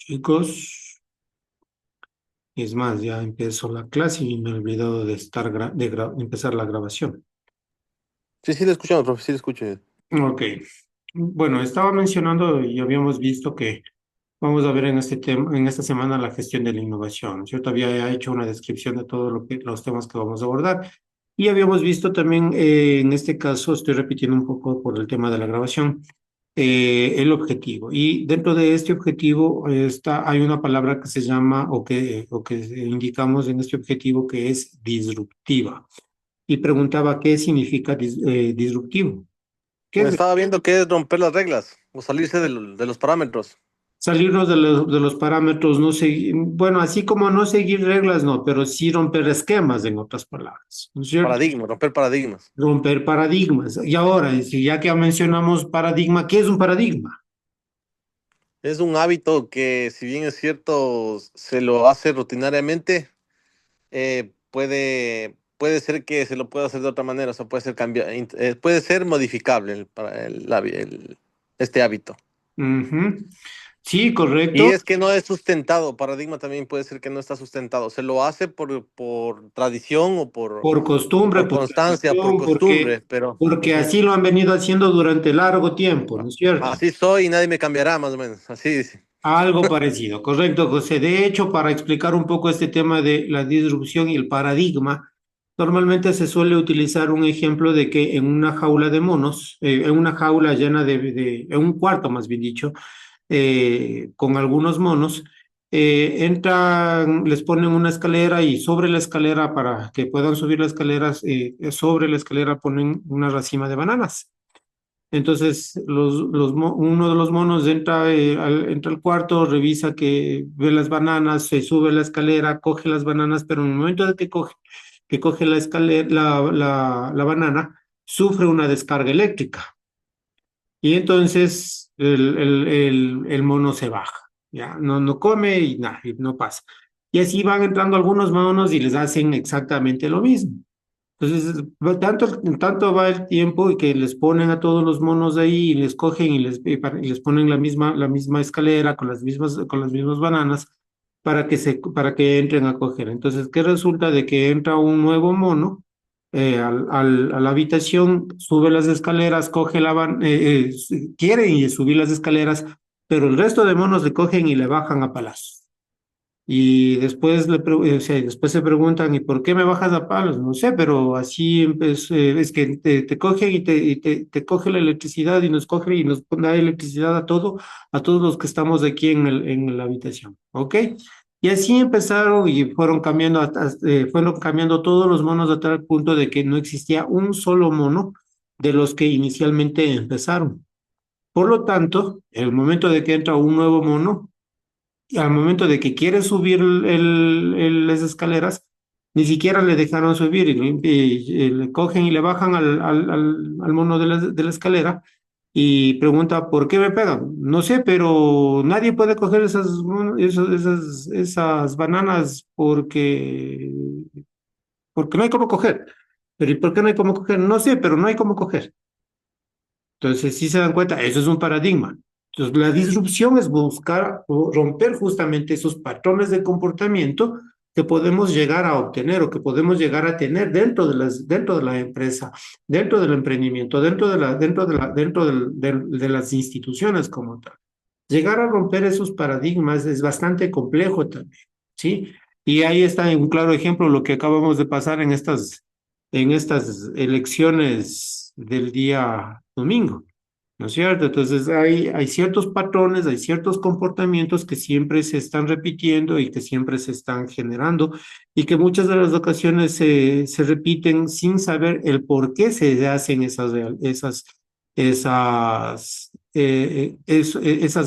Chicos, es más, ya empezó la clase y me he olvidado de empezar la grabación. Sí, sí, le escuchamos, profe, sí, le escucho. Ok, bueno, estaba mencionando y habíamos visto que vamos a ver en este tema, en esta semana la gestión de la innovación. Yo todavía he hecho una descripción de todos los temas que vamos a abordar y habíamos visto también, en este caso, estoy repitiendo un poco por el tema de la grabación, el objetivo. Y dentro de este objetivo hay una palabra que se llama o que indicamos en este objetivo que es disruptiva. Y preguntaba qué significa disruptivo. ¿Qué es Estaba viendo que es romper las reglas o salirse de los parámetros. salirnos de los parámetros? No seguir, bueno, así como no seguir reglas, no, pero sí romper esquemas, en otras palabras, ¿no es cierto? Paradigmas, romper paradigmas. Romper paradigmas. Y ahora, si ya que mencionamos paradigma, ¿qué es un paradigma? Es un hábito que, si bien es cierto, se lo hace rutinariamente, puede ser que se lo pueda hacer de otra manera, o sea, puede ser puede ser modificable este hábito. Ujú. Sí, Y correcto. es que no es sustentado, paradigma también puede ser que no está sustentado, se lo hace por tradición Por costumbre, por por constancia, por tradición, costumbre, pero porque ujú. así lo han venido haciendo durante largo tiempo, ¿no es cierto? Así soy y nadie me cambiará, más o menos. Así dice. Algo parecido, correcto, José. De hecho, para explicar un poco este tema de la disrupción y el paradigma, normalmente se suele utilizar un ejemplo de que en una jaula de monos, en una jaula llena en un cuarto más bien dicho, con algunos monos, entran, les ponen una escalera y sobre la escalera, para que puedan subir las escaleras, sobre la escalera ponen una racima de bananas. Entonces, uno de los monos entra al cuarto, revisa que ve las bananas, se sube la escalera, coge las bananas, pero en el momento de que coge la escalera, la banana, sufre una descarga eléctrica. Y entonces el mono se baja, ya, no come y nada, y no pasa. Y así van entrando algunos monos y les hacen exactamente lo mismo. Entonces, tanto va el tiempo y que les ponen a todos los monos ahí y les cogen y les ponen la misma escalera con las mismas bananas para que entren a coger. Entonces, ¿qué resulta? De que entra un nuevo mono a la habitación, sube las escaleras, quiere y subir las escaleras, pero el resto de monos le cogen y le bajan a palazos. Y después, o sea, después se preguntan, ¿y por qué me bajas a palos? No sé, pero así es que te cogen te coge la electricidad y nos coge y nos da electricidad a todos los que estamos aquí en la habitación, ¿ok? Y así empezaron y fueron cambiando, fueron cambiando todos los monos a tal punto de que no existía un solo mono de los que inicialmente empezaron. Por lo tanto, el momento de que entra un nuevo mono, y al momento de que quiere subir las escaleras, ni siquiera le dejaron subir y le cogen y le bajan al mono de la escalera y pregunta, ¿por qué me pegan? No sé, pero nadie puede coger esas bananas porque no hay cómo coger. Pero ¿y por qué no hay cómo coger? No sé, pero no hay cómo coger. Entonces, si se dan cuenta, eso es un paradigma. Entonces, la disrupción es buscar o romper justamente esos patrones de comportamiento que podemos llegar a obtener o que podemos llegar a tener dentro de la empresa, dentro del emprendimiento, de las instituciones como tal. Llegar a romper esos paradigmas es bastante complejo también, ¿sí? Y ahí está un claro ejemplo lo que acabamos de pasar en estas elecciones del día domingo, ¿no es cierto? Entonces hay ciertos patrones, hay ciertos comportamientos que siempre se están repitiendo y que siempre se están generando y que muchas de las ocasiones se repiten sin saber el por qué se hacen esas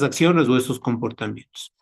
acciones o esos comportamientos.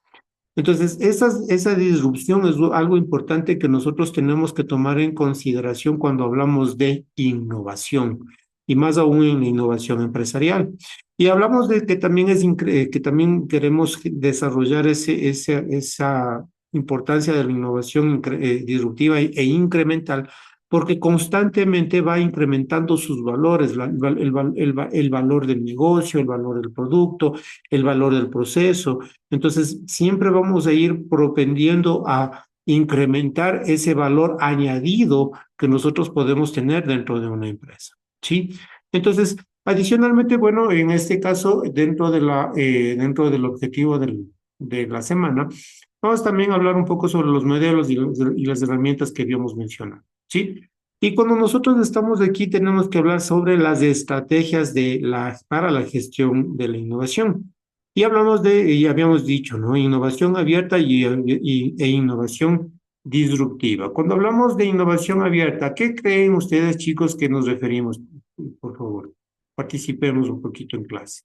Entonces, esa disrupción es algo importante que nosotros tenemos que tomar en consideración cuando hablamos de innovación, y más aún en la innovación empresarial. Y hablamos de que también que también queremos desarrollar esa importancia de la innovación disruptiva e incremental, porque constantemente va incrementando sus valores, el valor del negocio, el valor del producto, el valor del proceso. Entonces, siempre vamos a ir propendiendo a incrementar ese valor añadido que nosotros podemos tener dentro de una empresa, ¿sí? Entonces, adicionalmente, bueno, en este caso, dentro del objetivo de la semana, vamos también a hablar un poco sobre los modelos y las herramientas que habíamos mencionado, ¿sí? Y cuando nosotros estamos aquí, tenemos que hablar sobre las estrategias para la gestión de la innovación. Y hablamos y habíamos dicho, ¿no? Innovación abierta e innovación disruptiva. Cuando hablamos de innovación abierta, ¿a qué creen ustedes, chicos, que nos referimos? Por favor, participemos un poquito en clase.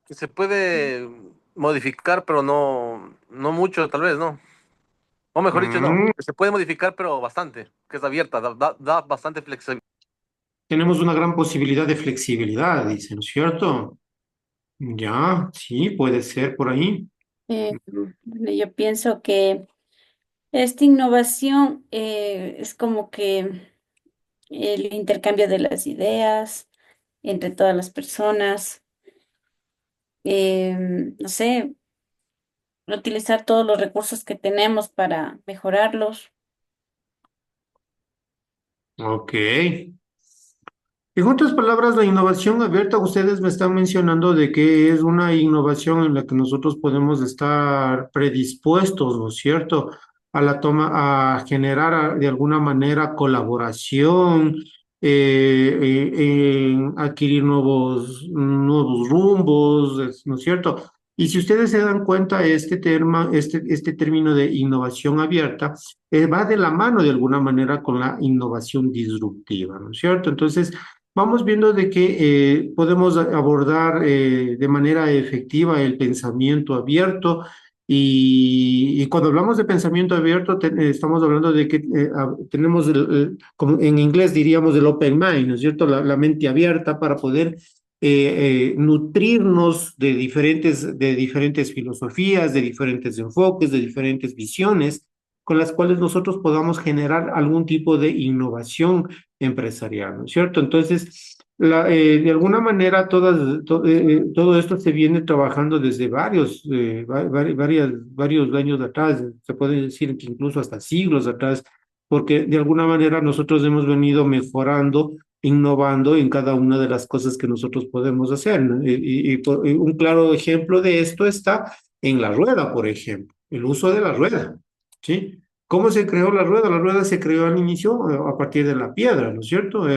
Que se puede modificar, pero no mucho, tal vez, ¿no? O mejor dicho, no. Mm, Que se puede modificar, pero bastante. Que es abierta, da bastante flexibilidad. tenemos una gran posibilidad de flexibilidad, dice, ¿no es cierto? Ya, sí, puede ser por ahí. Bueno, yo pienso que esta innovación es como que el intercambio de las ideas entre todas las personas, no sé, utilizar todos los recursos que tenemos para mejorarlos. Ok. En otras palabras, la innovación abierta, ustedes me están mencionando de que es una innovación en la que nosotros podemos estar predispuestos, ¿no es cierto? A la toma, a generar de alguna manera colaboración, en adquirir nuevos rumbos, ¿no es cierto? Y si ustedes se dan cuenta, este término de innovación abierta va de la mano de alguna manera con la innovación disruptiva, ¿no es cierto? Entonces, vamos viendo de que podemos abordar de manera efectiva el pensamiento abierto y cuando hablamos de pensamiento abierto estamos hablando de que tenemos, como en inglés diríamos, el open mind, ¿no es cierto? La mente abierta para poder nutrirnos de diferentes filosofías, de diferentes enfoques, de diferentes visiones con las cuales nosotros podamos generar algún tipo de innovación empresarial, ¿no es cierto? Entonces, de alguna manera, todo esto se viene trabajando desde varios años atrás, se puede decir que incluso hasta siglos atrás, porque de alguna manera nosotros hemos venido mejorando, innovando en cada una de las cosas que nosotros podemos hacer, ¿no? Y un claro ejemplo de esto está en la rueda, por ejemplo, el uso de la rueda, ¿sí? ¿Cómo se creó la rueda? La rueda se creó al inicio a partir de la piedra, ¿no es cierto?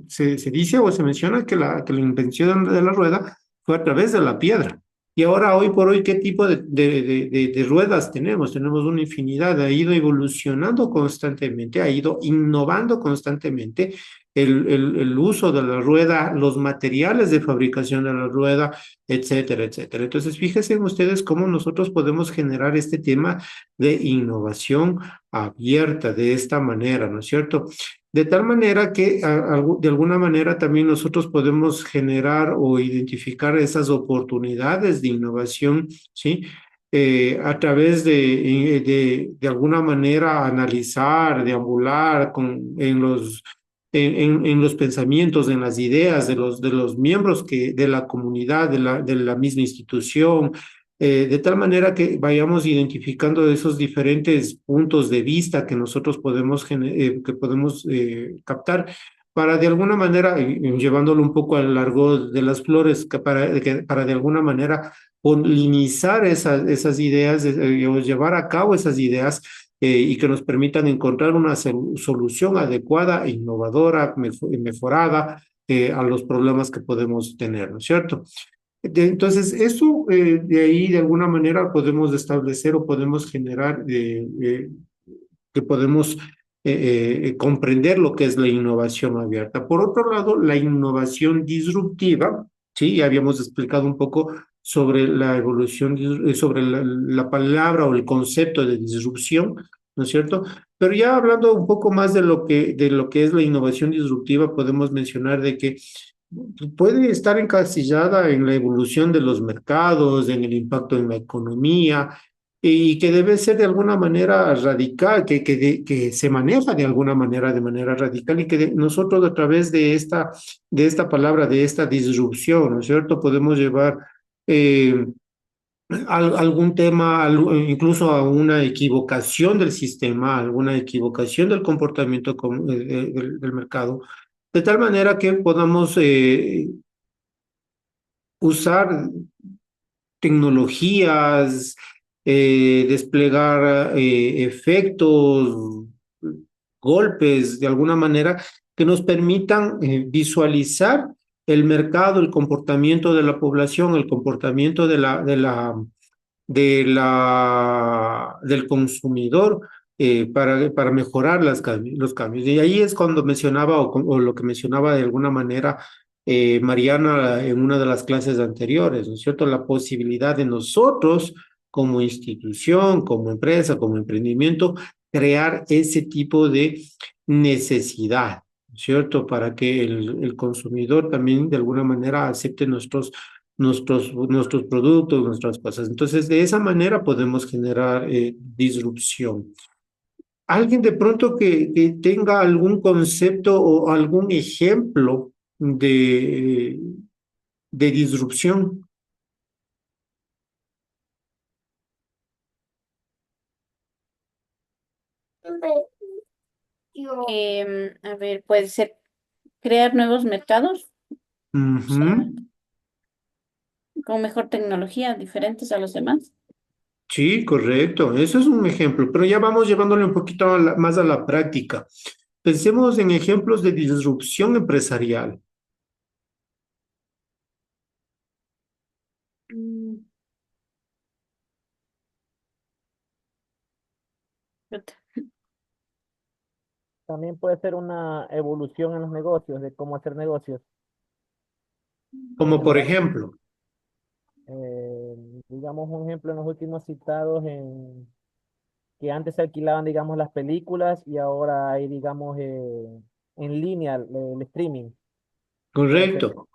Se dice o se menciona que la invención de la rueda fue a través de la piedra. Y ahora, hoy por hoy, ¿qué tipo de ruedas tenemos? Tenemos una infinidad, ha ido evolucionando constantemente, ha ido innovando constantemente el uso de la rueda, los materiales de fabricación de la rueda, etcétera, etcétera. Entonces, fíjense ustedes cómo nosotros podemos generar este tema de innovación abierta de esta manera, ¿no es cierto? De tal manera que de alguna manera también nosotros podemos generar o identificar esas oportunidades de innovación, ¿sí? A través de alguna manera analizar, deambular en los pensamientos, en las ideas de los miembros de la comunidad, de la misma institución, de tal manera que vayamos identificando esos diferentes puntos de vista que nosotros que podemos captar para de alguna manera, llevándolo un poco al largo de las flores, para de alguna manera polinizar esas ideas, o llevar a cabo esas ideas y que nos permitan encontrar una solución adecuada, innovadora, mejorada a los problemas que podemos tener, ¿no es cierto? Entonces, eso de ahí de alguna manera podemos establecer o podemos generar que podemos comprender lo que es la innovación abierta. Por otro lado, la innovación disruptiva, sí, ya habíamos explicado un poco sobre la evolución, sobre la palabra o el concepto de disrupción, ¿no es cierto? Pero ya hablando un poco más de lo que es la innovación disruptiva, podemos mencionar de que puede estar encasillada en la evolución de los mercados, en el impacto en la economía, y que debe ser de alguna manera radical, que se maneja de manera radical y que nosotros a través de esta palabra, de esta disrupción, ¿no es cierto?, podemos llevar eh, algún tema, incluso a una equivocación del sistema, alguna equivocación del comportamiento del mercado, de tal manera que podamos usar tecnologías, desplegar efectos, golpes de alguna manera que nos permitan visualizar el mercado, el comportamiento de la población, el comportamiento del consumidor para mejorar los cambios. Y ahí es cuando mencionaba, o lo que mencionaba de alguna manera Mariana en una de las clases anteriores, ¿no es cierto? La posibilidad de nosotros, como institución, como empresa, como emprendimiento, crear ese tipo de necesidad, ¿no es cierto? Para que el consumidor también de alguna manera acepte nuestros productos, nuestras cosas. Entonces, de esa manera podemos generar disrupción. Alguien de pronto que tenga algún concepto o algún ejemplo de disrupción. A ver, puede ser crear nuevos mercados, o sea, Ujú. con mejor tecnología, diferentes a los demás. Sí, correcto. Eso es un ejemplo, pero ya vamos llevándole un poquito más a la práctica. Pensemos en ejemplos de disrupción empresarial. Mm, chuta. También puede ser una evolución en los negocios, de cómo hacer negocios. Como En por lugar, ejemplo, eh, digamos, un ejemplo en los últimos citados, que antes se alquilaban, digamos, las películas y ahora hay, digamos, en línea el streaming. Puede ser. correcto,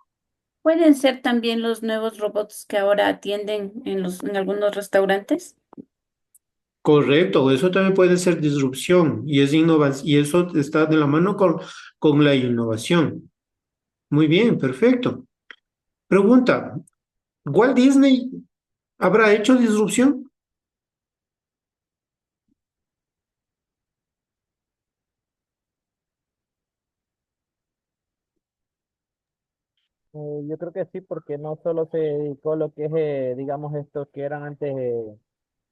Pueden ser también los nuevos robots que ahora atienden en algunos restaurantes. correcto. Eso también puede ser disrupción y es innovación, y eso está de la mano con la innovación. Muy bien, perfecto. Pregunta, ¿Walt Disney habrá hecho disrupción? Yo creo que sí, porque no solo se dedicó a lo que es, digamos, estos que eran antes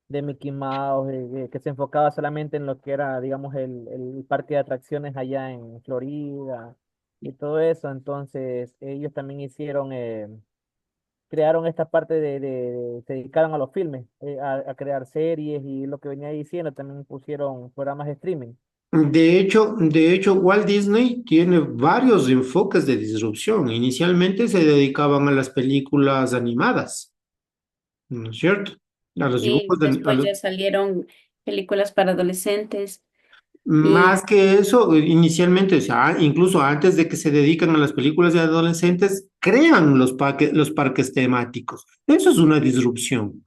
de Mickey Mouse, que se enfocaba solamente en lo que era, digamos, el parque de atracciones allá en Florida y todo eso. Entonces, ellos también hicieron, crearon esta parte se dedicaron a los filmes, a crear series y lo que venía diciendo, también pusieron programas de streaming. De hecho, Walt Disney tiene varios enfoques de disrupción. Inicialmente se dedicaban a las películas animadas, ¿no es cierto? A los Y dibujos después ya salieron películas para adolescentes y más que eso, inicialmente, o sea, incluso antes de que se dedican a las películas de adolescentes, crean los parques temáticos. Eso es una disrupción.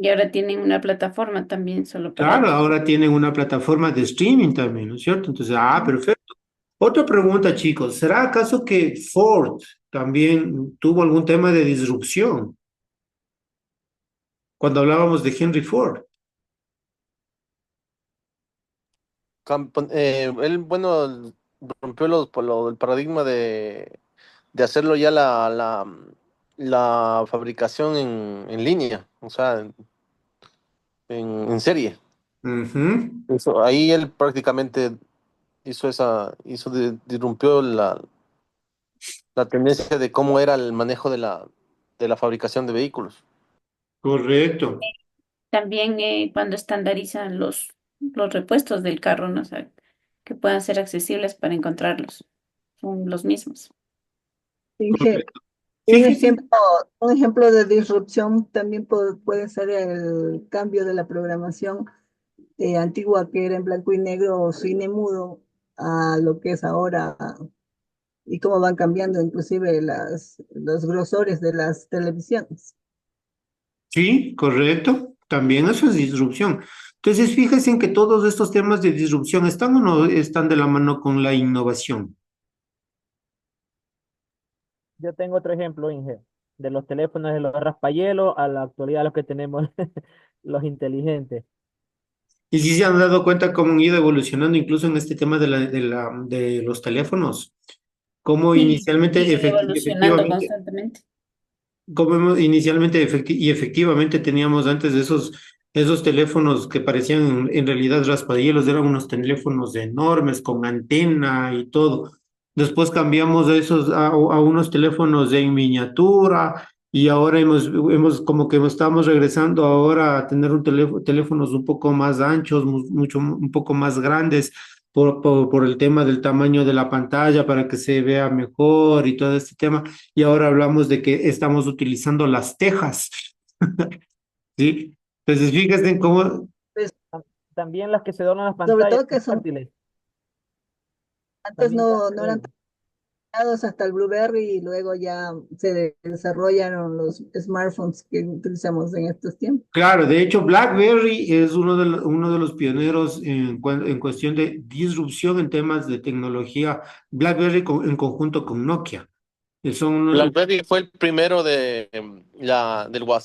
y ahora tienen una plataforma también solo para Claro, adultos. ahora tienen una plataforma de streaming también, ¿no es cierto? Entonces, perfecto. Otra pregunta, chicos. ¿Será acaso que Ford también tuvo algún tema de disrupción cuando hablábamos de Henry Ford? Él, bueno, rompió el paradigma de hacerlo ya la fabricación en línea, o sea, en serie. Ujú. Eso, ahí él prácticamente disrumpió la tendencia de cómo era el manejo de la fabricación de vehículos. Correcto. También cuando estandarizan los repuestos del carro, ¿no? O sea, que puedan ser accesibles para encontrarlos. Son los mismos. Dije, Correcto. un Fíjense. ejemplo, un ejemplo de disrupción también puede ser el cambio de la programación antigua que era en blanco y negro o cine mudo a lo que es ahora y cómo van cambiando inclusive los grosores de las televisiones. Sí, correcto. También eso es disrupción. Entonces, fíjense en que todos estos temas de disrupción están o no están de la mano con la innovación. Yo tengo otro ejemplo, Inge, de los teléfonos de los raspayelos a la actualidad los que tenemos los inteligentes. Y si se han dado cuenta cómo han ido evolucionando incluso en este tema de los teléfonos, cómo Sí, inicialmente, siguen evolucionando efectivamente, constantemente. como inicialmente y efectivamente teníamos antes esos teléfonos que parecían en realidad raspadielos, eran unos teléfonos enormes con antena y todo. Después cambiamos de esos a unos teléfonos en miniatura y ahora hemos como que estamos regresando ahora a tener teléfonos un poco más anchos, un poco más grandes por el tema del tamaño de la pantalla para que se vea mejor y todo este tema. Y ahora hablamos de que estamos utilizando las tejas, ¿sí? Entonces, fíjense en cómo, Pues, También las que se doblan las sobre pantallas todo que son, táctiles, antes también ya no se eran ven. dados hasta el Blueberry y luego ya se desarrollaron los smartphones que utilizamos en estos tiempos. claro, de hecho, BlackBerry es uno de los pioneros en cuestión de disrupción en temas de tecnología. BlackBerry en conjunto con Nokia. Son unos, BlackBerry fue el primero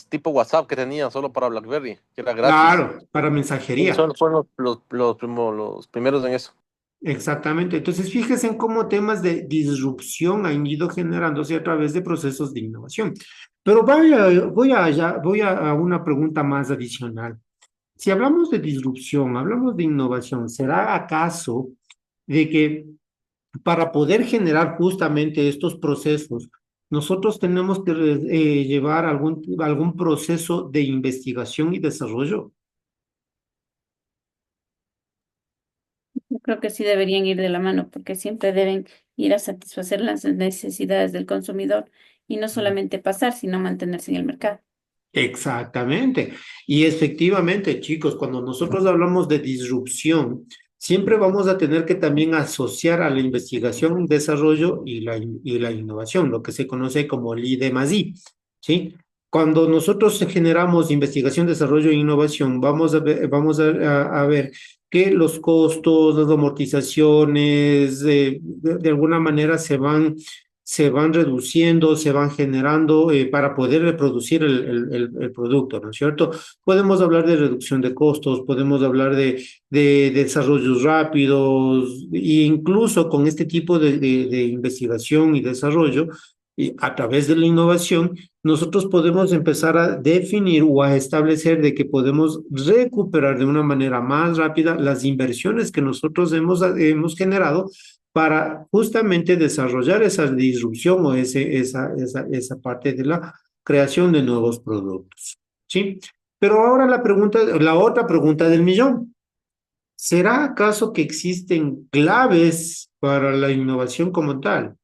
tipo WhatsApp que tenía solo para BlackBerry, que era gratis. claro, para mensajería. Fueron los primeros en eso. Exactamente. Entonces, fíjense en cómo temas de disrupción han ido generándose a través de procesos de innovación. Pero voy a una pregunta más adicional. Si hablamos de disrupción, hablamos de innovación, ¿será acaso de que para poder generar justamente estos procesos, nosotros tenemos que llevar algún proceso de investigación y desarrollo? Yo creo que sí deberían ir de la mano porque siempre deben ir a satisfacer las necesidades del consumidor y no solamente pasar, sino mantenerse en el mercado. Exactamente. Y efectivamente, chicos, cuando nosotros hablamos de disrupción, siempre vamos a tener que también asociar a la investigación, desarrollo y la innovación, lo que se conoce como el I+I, ¿sí? Cuando nosotros generamos investigación, desarrollo e innovación, vamos a ver que los costos, las amortizaciones, de alguna manera se van reduciendo, se van generando para poder reproducir el producto, ¿no es cierto? Podemos hablar de reducción de costos, podemos hablar de desarrollos rápidos, e incluso con este tipo de investigación y desarrollo, y a través de la innovación, nosotros podemos empezar a definir o a establecer de que podemos recuperar de una manera más rápida las inversiones que nosotros hemos generado para justamente desarrollar esa disrupción o esa parte de la creación de nuevos productos. ¿Sí? Pero ahora la otra pregunta del millón. ¿Será acaso que existen claves para la innovación como tal?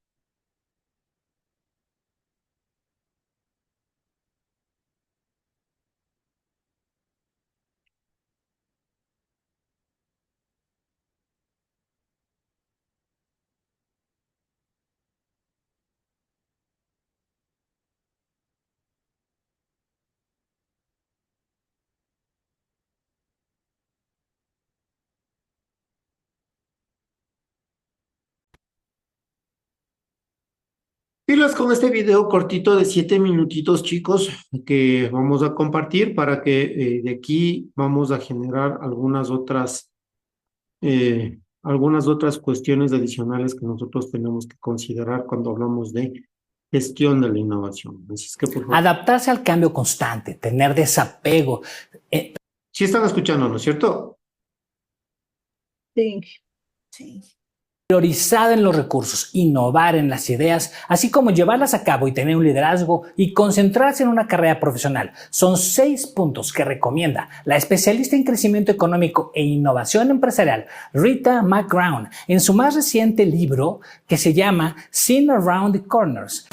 Pilas con este video cortito de 7 minutitos, chicos, que vamos a compartir para que de aquí vamos a generar algunas otras cuestiones adicionales que nosotros tenemos que considerar cuando hablamos de gestión de la innovación. Así es que, por favor. Adaptarse al cambio constante, tener desapego. Sí están escuchando, ¿no es cierto? Sí. Priorizar en los recursos, innovar en las ideas, así como llevarlas a cabo y tener un liderazgo y concentrarse en una carrera profesional. Son 6 puntos que recomienda la especialista en crecimiento económico e innovación empresarial Rita McGraw en su más reciente libro que se llama Seeing Around the Corners.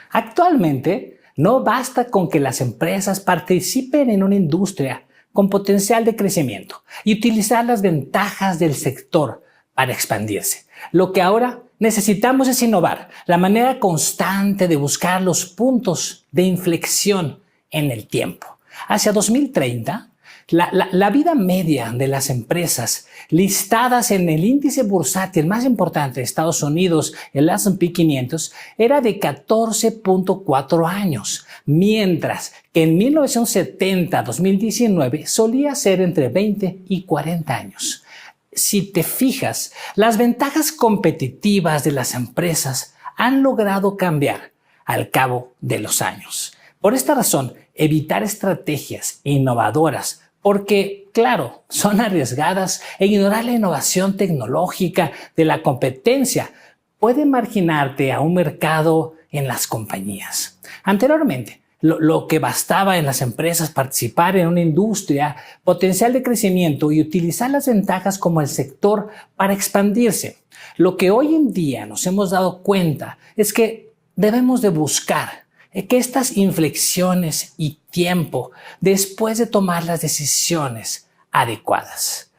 Actualmente, no basta con que las empresas participen en una industria, con potencial de crecimiento y utilizar las ventajas del sector para expandirse. Lo que ahora necesitamos es innovar, la manera constante de buscar los puntos de inflexión en el tiempo. Hacia 2030, la vida media de las empresas listadas en el índice bursátil más importante de Estados Unidos, el S&P 500, era de 14.4 años, mientras que en 1970 a 2019 solía ser entre 20 y 40 años. Si te fijas, las ventajas competitivas de las empresas han logrado cambiar al cabo de los años. Por esta razón, evitar estrategias innovadoras, porque, claro, son arriesgadas, e ignorar la innovación tecnológica de la competencia puede marginarte a un mercado en las compañías. Anteriormente, lo que bastaba en las empresas participar en una industria, potencial de crecimiento y utilizar las ventajas como el sector para expandirse. Lo que hoy en día nos hemos dado cuenta es que debemos de buscar que estas inflexiones y tiempo después de tomar las decisiones adecuadas.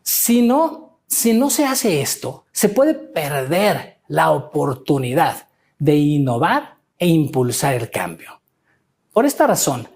Si no se hace esto, se puede perder la oportunidad de innovar e impulsar el cambio. Por esta razón,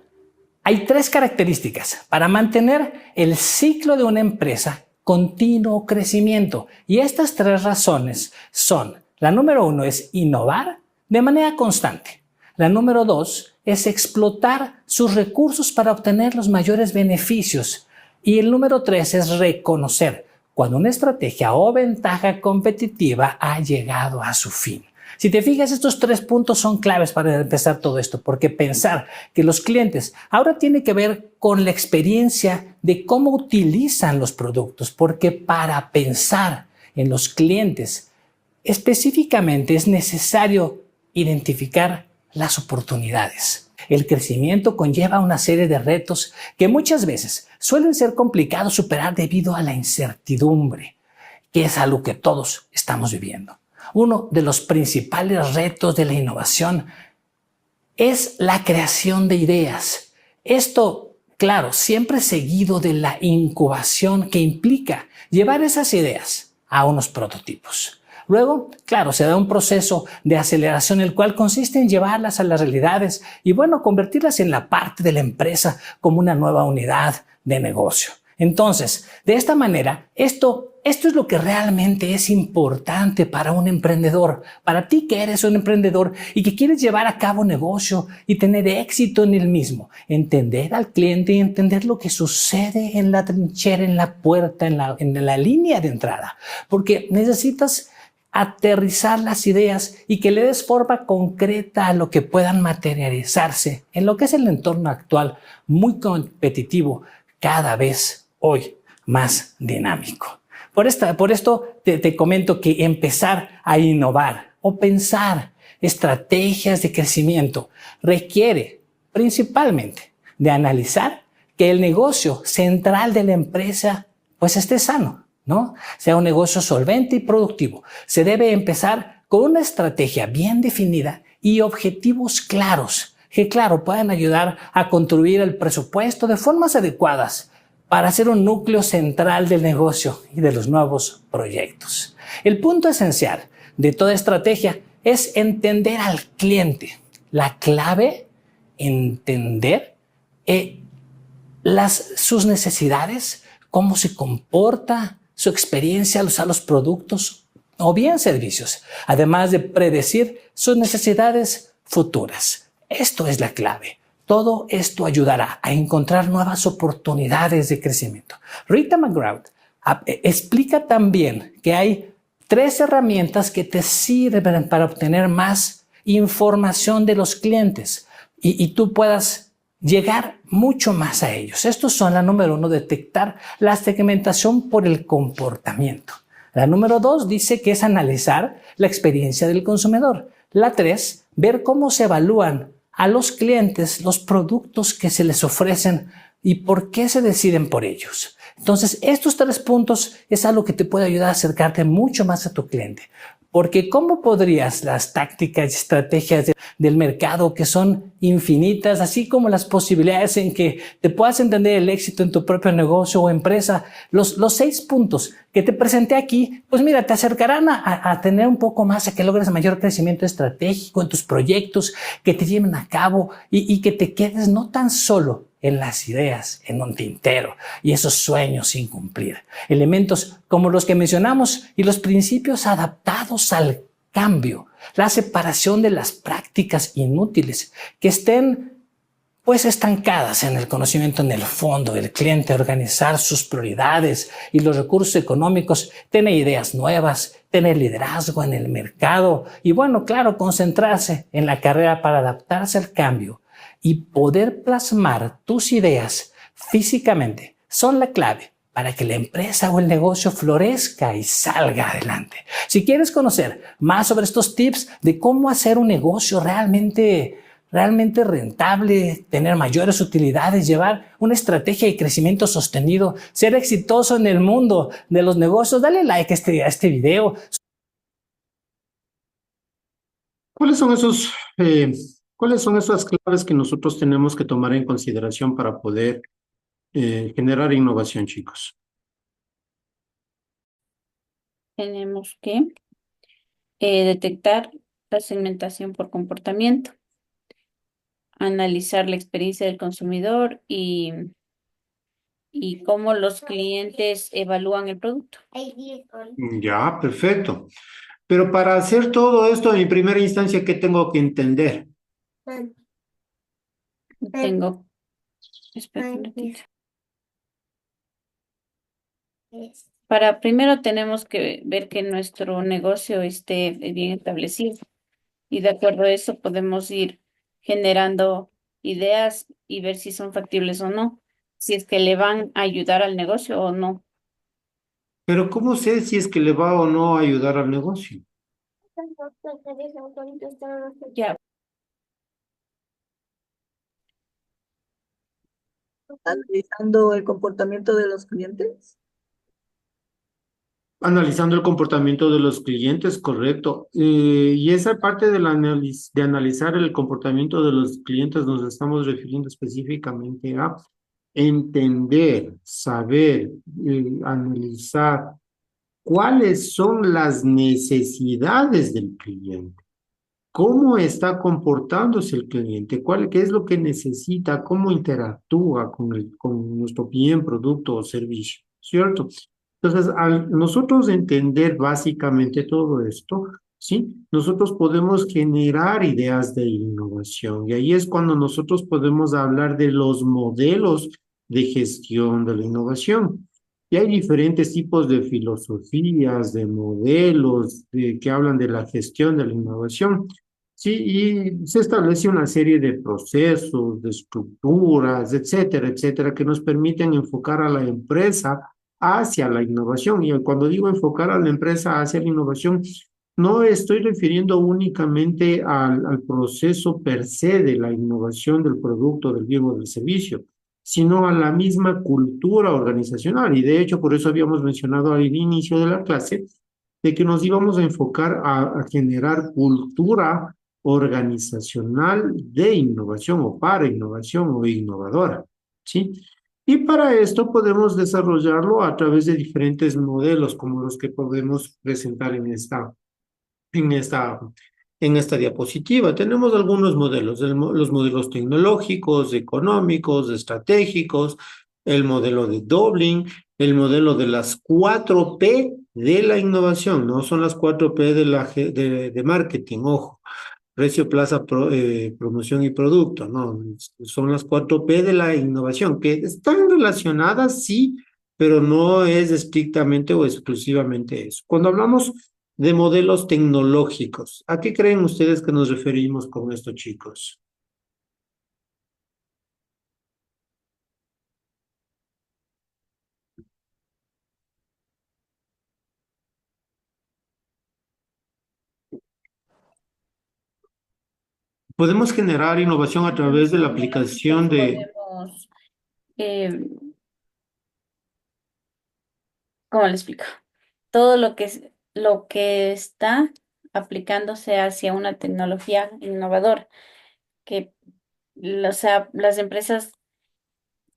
hay 3 características para mantener el ciclo de una empresa continuo crecimiento. Y estas 3 razones son: la número 1 es innovar de manera constante. La número 2 es explotar sus recursos para obtener los mayores beneficios. Y el número 3 es reconocer cuando una estrategia o ventaja competitiva ha llegado a su fin. Si te fijas, estos 3 puntos son claves para empezar todo esto, porque pensar que los clientes ahora tiene que ver con la experiencia de cómo utilizan los productos, porque para pensar en los clientes específicamente es necesario identificar las oportunidades. El crecimiento conlleva una serie de retos que muchas veces suelen ser complicados superar debido a la incertidumbre, que es algo que todos estamos viviendo. Uno de los principales retos de la innovación es la creación de ideas. Esto, claro, siempre seguido de la incubación, que implica llevar esas ideas a unos prototipos. Luego, claro, se da un proceso de aceleración, el cual consiste en llevarlas a las realidades y, convertirlas en la parte de la empresa como una nueva unidad de negocio. Entonces, de esta manera, esto es lo que realmente es importante para un emprendedor. Para ti que eres un emprendedor y que quieres llevar a cabo un negocio y tener éxito en el mismo. Entender al cliente y entender lo que sucede en la trinchera, en la puerta, en la línea de entrada. Porque necesitas aterrizar las ideas y que le des forma concreta a lo que puedan materializarse en lo que es el entorno actual, muy competitivo, cada vez hoy más dinámico. Por esto te comento que empezar a innovar o pensar estrategias de crecimiento requiere principalmente de analizar que el negocio central de la empresa esté sano, ¿no? Sea un negocio solvente y productivo. Se debe empezar con una estrategia bien definida y objetivos claros que, claro, puedan ayudar a construir el presupuesto de formas adecuadas para ser un núcleo central del negocio y de los nuevos proyectos. El punto esencial de toda estrategia es entender al cliente. La clave, entender sus necesidades, cómo se comporta, su experiencia al usar los productos o bien servicios, además de predecir sus necesidades futuras. Esto es la clave. Todo esto ayudará a encontrar nuevas oportunidades de crecimiento. Rita McGraw explica también que hay 3 herramientas que te sirven para obtener más información de los clientes y tú puedas llegar mucho más a ellos. Estos son: la número 1, detectar la segmentación por el comportamiento. La número 2 dice que es analizar la experiencia del consumidor. La 3, ver cómo se evalúan a los clientes los productos que se les ofrecen y por qué se deciden por ellos. Entonces, estos 3 puntos es algo que te puede ayudar a acercarte mucho más a tu cliente. Porque ¿cómo podrías las tácticas y estrategias del mercado, que son infinitas, así como las posibilidades en que te puedas entender el éxito en tu propio negocio o empresa, los 6 puntos que te presenté aquí, pues mira, te acercarán a tener un poco más, a que logres mayor crecimiento estratégico en tus proyectos, que te lleven a cabo y que te quedes no tan solo en las ideas, en un tintero y esos sueños sin cumplir. Elementos como los que mencionamos y los principios adaptados al cambio, la separación de las prácticas inútiles que estén pues estancadas en el conocimiento en el fondo del cliente, organizar sus prioridades y los recursos económicos, tener ideas nuevas, tener liderazgo en el mercado y bueno, claro, concentrarse en la carrera para adaptarse al cambio y poder plasmar tus ideas físicamente son la clave para que la empresa o el negocio florezca y salga adelante. Si quieres conocer más sobre estos tips de cómo hacer un negocio realmente rentable, tener mayores utilidades, llevar una estrategia de crecimiento sostenido, ser exitoso en el mundo de los negocios, dale like a este video. ¿Cuáles son cuáles son esas claves que nosotros tenemos que tomar en consideración para poder generar innovación, chicos? Tenemos que detectar la segmentación por comportamiento, analizar la experiencia del consumidor y cómo los clientes evalúan el producto. Ya, perfecto. Pero para hacer todo esto, en primera instancia, ¿qué tengo que entender? Espera un ratito. Primero tenemos que ver que nuestro negocio esté bien establecido y de acuerdo a eso podemos ir generando ideas y ver si son factibles o no, si es que le van a ayudar al negocio o no. Pero ¿cómo sé si es que le va o no a ayudar al negocio? Ya, Analizando el comportamiento de los clientes. Analizando el comportamiento de los clientes, correcto. Y esa parte de de analizar el comportamiento de los clientes nos estamos refiriendo específicamente a entender, saber, analizar cuáles son las necesidades del cliente. ¿Cómo está comportándose el cliente? ¿Qué es lo que necesita? ¿Cómo interactúa con nuestro bien, producto o servicio? ¿Cierto? Entonces, al nosotros entender básicamente todo esto, ¿sí? Nosotros podemos generar ideas de innovación y ahí es cuando nosotros podemos hablar de los modelos de gestión de la innovación. Y hay diferentes tipos de filosofías, de modelos que hablan de la gestión de la innovación. Sí, y se establece una serie de procesos, de estructuras, etcétera, etcétera, que nos permiten enfocar a la empresa hacia la innovación. Y cuando digo enfocar a la empresa hacia la innovación, no estoy refiriendo únicamente al proceso per se de la innovación del producto, del bien o del servicio, sino a la misma cultura organizacional. Y de hecho, por eso habíamos mencionado al inicio de la clase, de que nos íbamos a enfocar a generar cultura organizacional de innovación o para innovación o innovadora, ¿sí? Y para esto podemos desarrollarlo a través de diferentes modelos como los que podemos presentar en esta, en esta diapositiva. Tenemos algunos modelos, los modelos tecnológicos, económicos, estratégicos, el modelo de Dublin, el modelo de las 4P de la innovación, no son las 4P de marketing, ojo. Precio, plaza, promoción y producto, ¿no? Son las 4P de la innovación, que están relacionadas, sí, pero no es estrictamente o exclusivamente eso. Cuando hablamos de modelos tecnológicos, ¿a qué creen ustedes que nos referimos con esto, chicos? Podemos generar innovación a través de la aplicación de... podemos, ¿cómo le explico? Todo lo que lo que está aplicándose hacia una tecnología innovadora, que, o sea, las empresas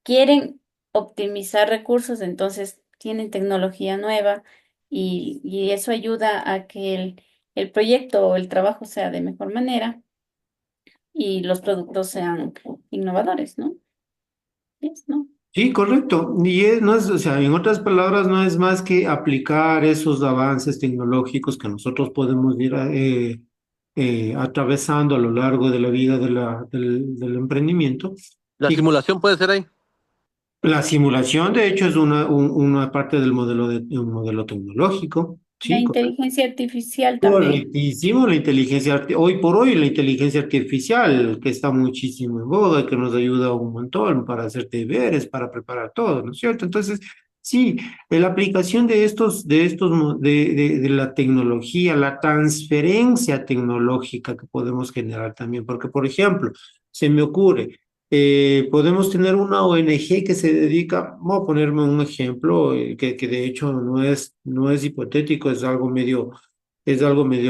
quieren optimizar recursos, entonces tienen tecnología nueva y eso ayuda a que el proyecto o el trabajo sea de mejor manera y los productos sean innovadores, ¿no? ¿Ves? ¿No? Sí, correcto. No es, o sea, en otras palabras, no es más que aplicar esos avances tecnológicos que nosotros podemos ir atravesando a lo largo de la vida del emprendimiento. La Y simulación puede ser ahí. la simulación, de hecho, es una parte del modelo de un modelo tecnológico. La Sí, inteligencia artificial también. correctísimo, hoy por hoy la inteligencia artificial que está muchísimo en boga, que nos ayuda un montón para hacer deberes, para preparar todo, ¿no es cierto? Entonces, sí, la aplicación de la tecnología, la transferencia tecnológica que podemos generar también, porque por ejemplo, se me ocurre, podemos tener una ONG que se dedica, voy a ponerme un ejemplo que de hecho no es hipotético, es algo medio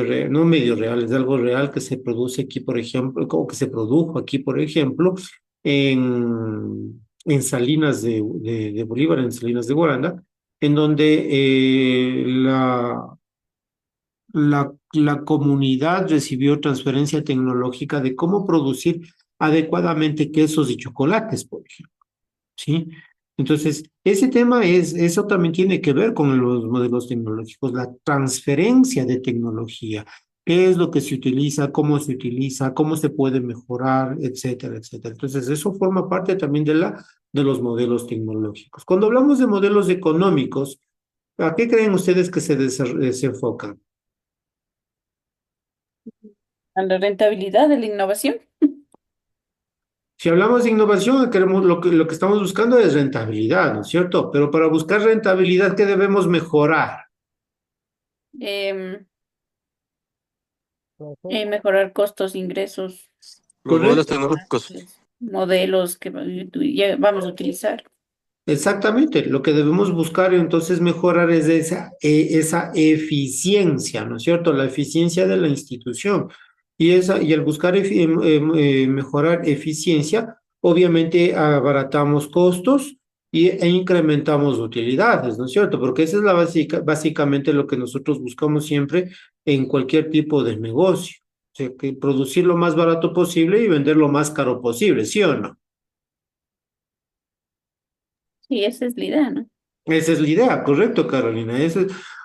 real, no medio real, es algo real que se produce aquí, por ejemplo, o que se produjo aquí, por ejemplo, en Salinas de Bolívar, en Salinas de Guaranda, en donde la comunidad recibió transferencia tecnológica de cómo producir adecuadamente quesos y chocolates, por ejemplo. ¿Sí? Entonces, eso también tiene que ver con los modelos tecnológicos, la transferencia de tecnología, qué es lo que se utiliza, cómo se puede mejorar, etcétera, etcétera. Entonces, eso forma parte también de los modelos tecnológicos. Cuando hablamos de modelos económicos, ¿a qué creen ustedes que se enfocan? A la rentabilidad de la innovación. Si hablamos de innovación, lo que estamos buscando es rentabilidad, ¿no es cierto? Pero para buscar rentabilidad, ¿qué debemos mejorar? Em, Profe, mejorar costos, ingresos, Los modelos ¿Correcto? tecnológicos. modelos que ya vamos a utilizar. Exactamente. Lo que debemos buscar entonces mejorar es esa eficiencia, ¿no es cierto? La eficiencia de la institución. Y al buscar mejorar eficiencia, obviamente abaratamos costos e incrementamos utilidades, ¿no es cierto? Porque esa es básicamente lo que nosotros buscamos siempre en cualquier tipo de negocio. O sea, que producir lo más barato posible y vender lo más caro posible, ¿sí o no? Sí, esa es la idea, ¿no? Esa es la idea, correcto, Carolina.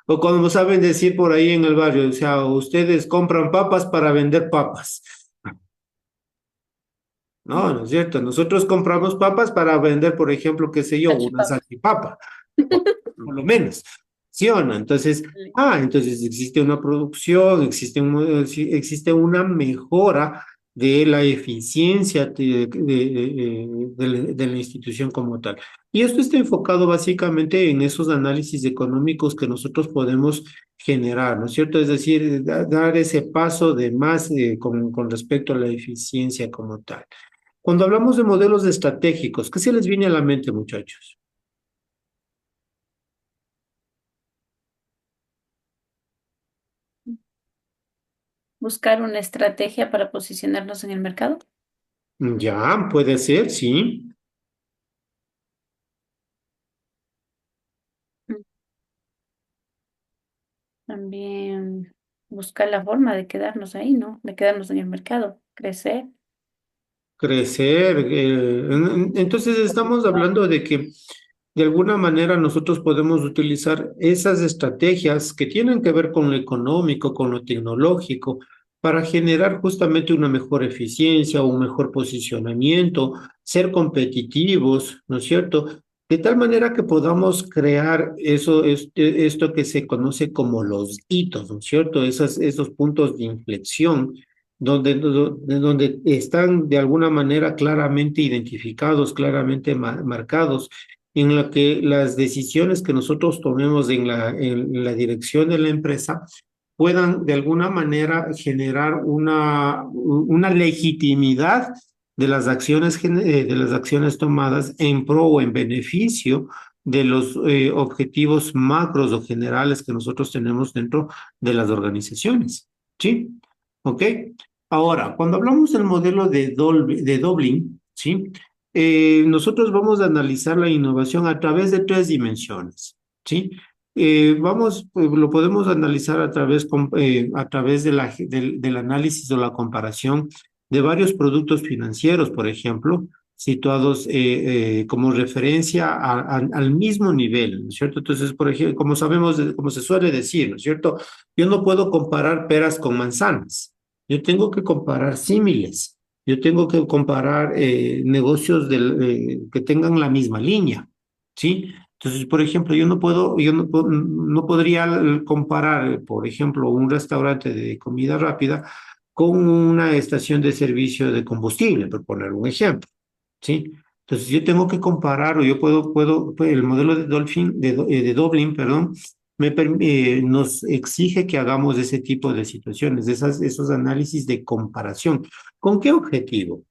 O como saben decir por ahí en el barrio, o sea, ustedes compran papas para vender papas. No, no es cierto. Nosotros compramos papas para vender, por ejemplo, qué sé yo, una Salchipapa. salchipapa, por lo menos. ¿Sí o no? Entonces existe una producción, existe una mejora de la eficiencia de la institución como tal. Y esto está enfocado básicamente en esos análisis económicos que nosotros podemos generar, ¿no es cierto? Es decir, dar ese paso de más con respecto a la eficiencia como tal. Cuando hablamos de modelos estratégicos, ¿qué se les viene a la mente, muchachos? Buscar una estrategia para posicionarnos en el mercado. Ya, puede ser, sí. También buscar la forma de quedarnos ahí, ¿no? De quedarnos en el mercado, crecer. Crecer. Entonces estamos hablando de que de alguna manera nosotros podemos utilizar esas estrategias que tienen que ver con lo económico, con lo tecnológico, para generar justamente una mejor eficiencia, un mejor posicionamiento, ser competitivos, ¿no es cierto? De tal manera que podamos crear esto que se conoce como los hitos, ¿no es cierto? Esos puntos de inflexión donde están de alguna manera claramente identificados, claramente marcados, en la que las decisiones que nosotros tomemos en la dirección de la empresa puedan de alguna manera generar una legitimidad de las acciones tomadas en pro o en beneficio de los objetivos macros o generales que nosotros tenemos dentro de las organizaciones. ¿Sí? ¿Ok? Ahora, cuando hablamos del modelo de Dublin, ¿sí? Nosotros vamos a analizar la innovación a través de tres dimensiones, ¿sí? Lo podemos analizar a través del análisis o la comparación de varios productos financieros, por ejemplo, situados como referencia al mismo nivel, ¿no es cierto? Entonces, por ejemplo, como sabemos, como se suele decir, ¿no es cierto? Yo no puedo comparar peras con manzanas, yo tengo que comparar símiles, yo tengo que comparar negocios que tengan la misma línea, ¿sí? Entonces, por ejemplo, no podría comparar, por ejemplo, un restaurante de comida rápida con una estación de servicio de combustible, por poner un ejemplo. ¿Sí? Entonces yo tengo que comparar, o pues, el modelo de Dublin, perdón, nos exige que hagamos ese tipo de situaciones, esos análisis de comparación. ¿Con qué objetivo?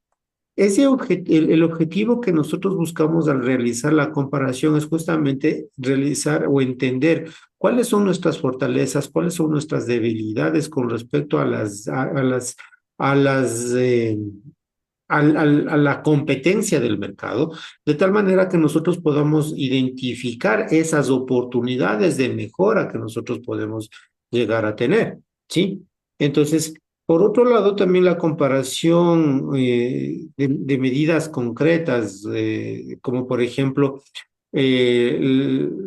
El objetivo que nosotros buscamos al realizar la comparación es justamente realizar o entender cuáles son nuestras fortalezas, cuáles son nuestras debilidades con respecto a las a la competencia del mercado, de tal manera que nosotros podamos identificar esas oportunidades de mejora que nosotros podemos llegar a tener, ¿sí? Entonces, por otro lado, también la comparación de medidas concretas, como por ejemplo,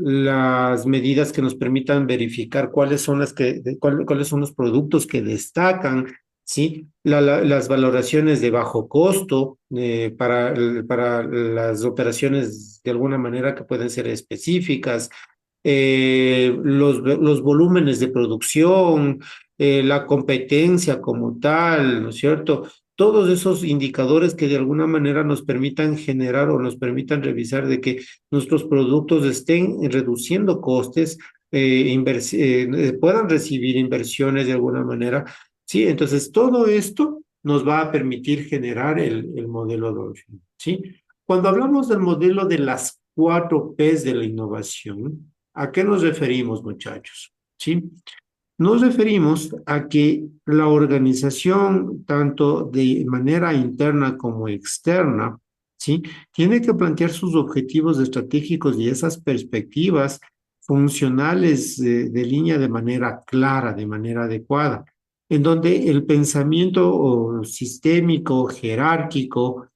las medidas que nos permitan verificar cuáles son los productos que destacan, ¿sí? Las valoraciones de bajo costo para las operaciones de alguna manera que pueden ser específicas, los volúmenes de producción, la competencia como tal, ¿no es cierto? Todos esos indicadores que de alguna manera nos permitan generar o nos permitan revisar de que nuestros productos estén reduciendo costes, puedan recibir inversiones de alguna manera. Sí, entonces todo esto nos va a permitir generar el modelo Dolphin, ¿sí? Cuando hablamos del modelo de las 4 Ps de la innovación, ¿a qué nos referimos, muchachos? ¿Sí? Nos referimos a que la organización, tanto de manera interna como externa, ¿sí? Tiene que plantear sus objetivos estratégicos y esas perspectivas funcionales de línea de manera clara, de manera adecuada, en donde el pensamiento sistémico, jerárquico,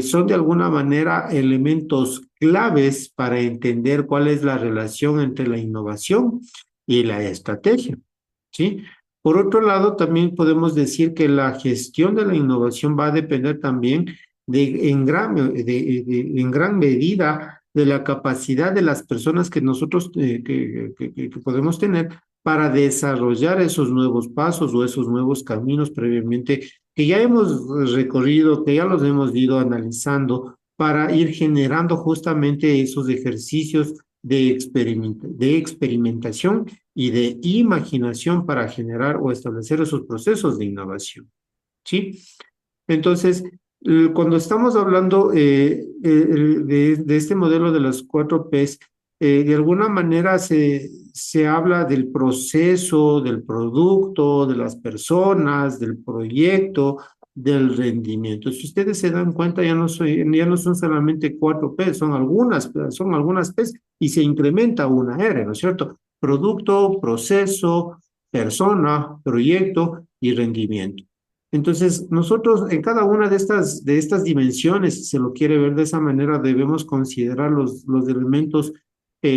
son de alguna manera elementos claves para entender cuál es la relación entre la innovación y la estrategia. ¿Sí? Por otro lado, también podemos decir que la gestión de la innovación va a depender también en gran medida de la capacidad de las personas que nosotros que podemos tener para desarrollar esos nuevos pasos o esos nuevos caminos previamente que ya hemos recorrido, que ya los hemos ido analizando para ir generando justamente esos ejercicios de experimentación y de imaginación para generar o establecer esos procesos de innovación, ¿sí? Entonces, cuando estamos hablando de este modelo de las 4 Ps, de alguna manera se habla del proceso, del producto, de las personas, del proyecto, del rendimiento. Si ustedes se dan cuenta, ya no son solamente 4 Ps, son algunas Ps y se incrementa una R, ¿no es cierto? Producto, proceso, persona, proyecto y rendimiento. Entonces, nosotros en cada una de estas dimensiones, si se lo quiere ver de esa manera, debemos considerar los elementos,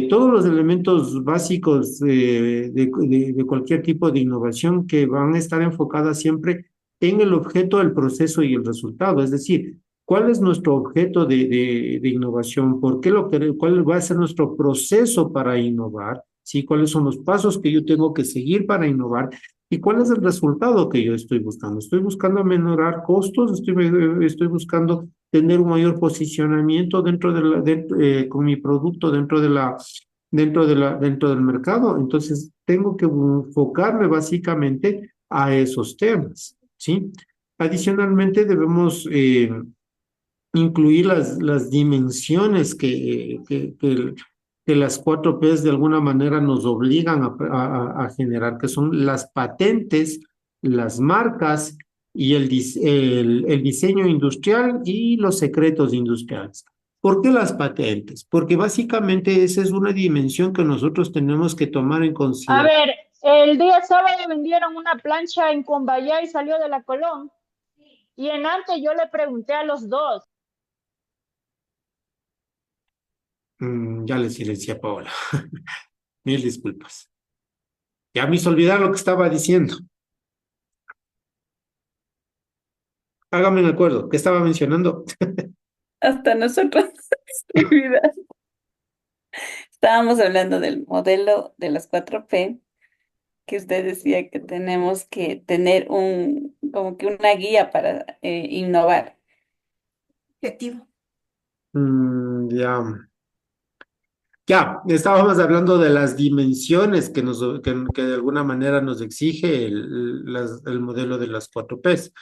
todos los elementos básicos de cualquier tipo de innovación que van a estar enfocadas siempre en el objeto, el proceso y el resultado. Es decir, ¿cuál es nuestro objeto de innovación? ¿Cuál va a ser nuestro proceso para innovar? ¿Sí? ¿Cuáles son los pasos que yo tengo que seguir para innovar? ¿Y cuál es el resultado que yo estoy buscando? Estoy buscando menorar costos, estoy buscando tener un mayor posicionamiento con mi producto dentro del mercado. Entonces, tengo que enfocarme básicamente a esos temas, ¿sí? Adicionalmente, debemos incluir las dimensiones que las 4Ps de alguna manera nos obligan a generar, que son las patentes, las marcas y el diseño industrial y los secretos industriales. ¿Por qué las patentes? Porque básicamente esa es una dimensión que nosotros tenemos que tomar en A consideración. ver, el día sábado vendieron una plancha en Cumbayá y salió de la Colón. Y en antes yo le pregunté a los dos. Ya le silencié a Paola. Mil disculpas. Ya me hizo olvidar lo que estaba diciendo. Hágame un acuerdo. ¿Qué estaba mencionando? Hasta nosotros se olvida. Estábamos hablando del modelo de las 4P, que usted decía que tenemos que tener como que una guía para innovar. Objetivo. Ya. Ya, estábamos hablando de las dimensiones que de alguna manera nos exige el modelo de las 4Ps.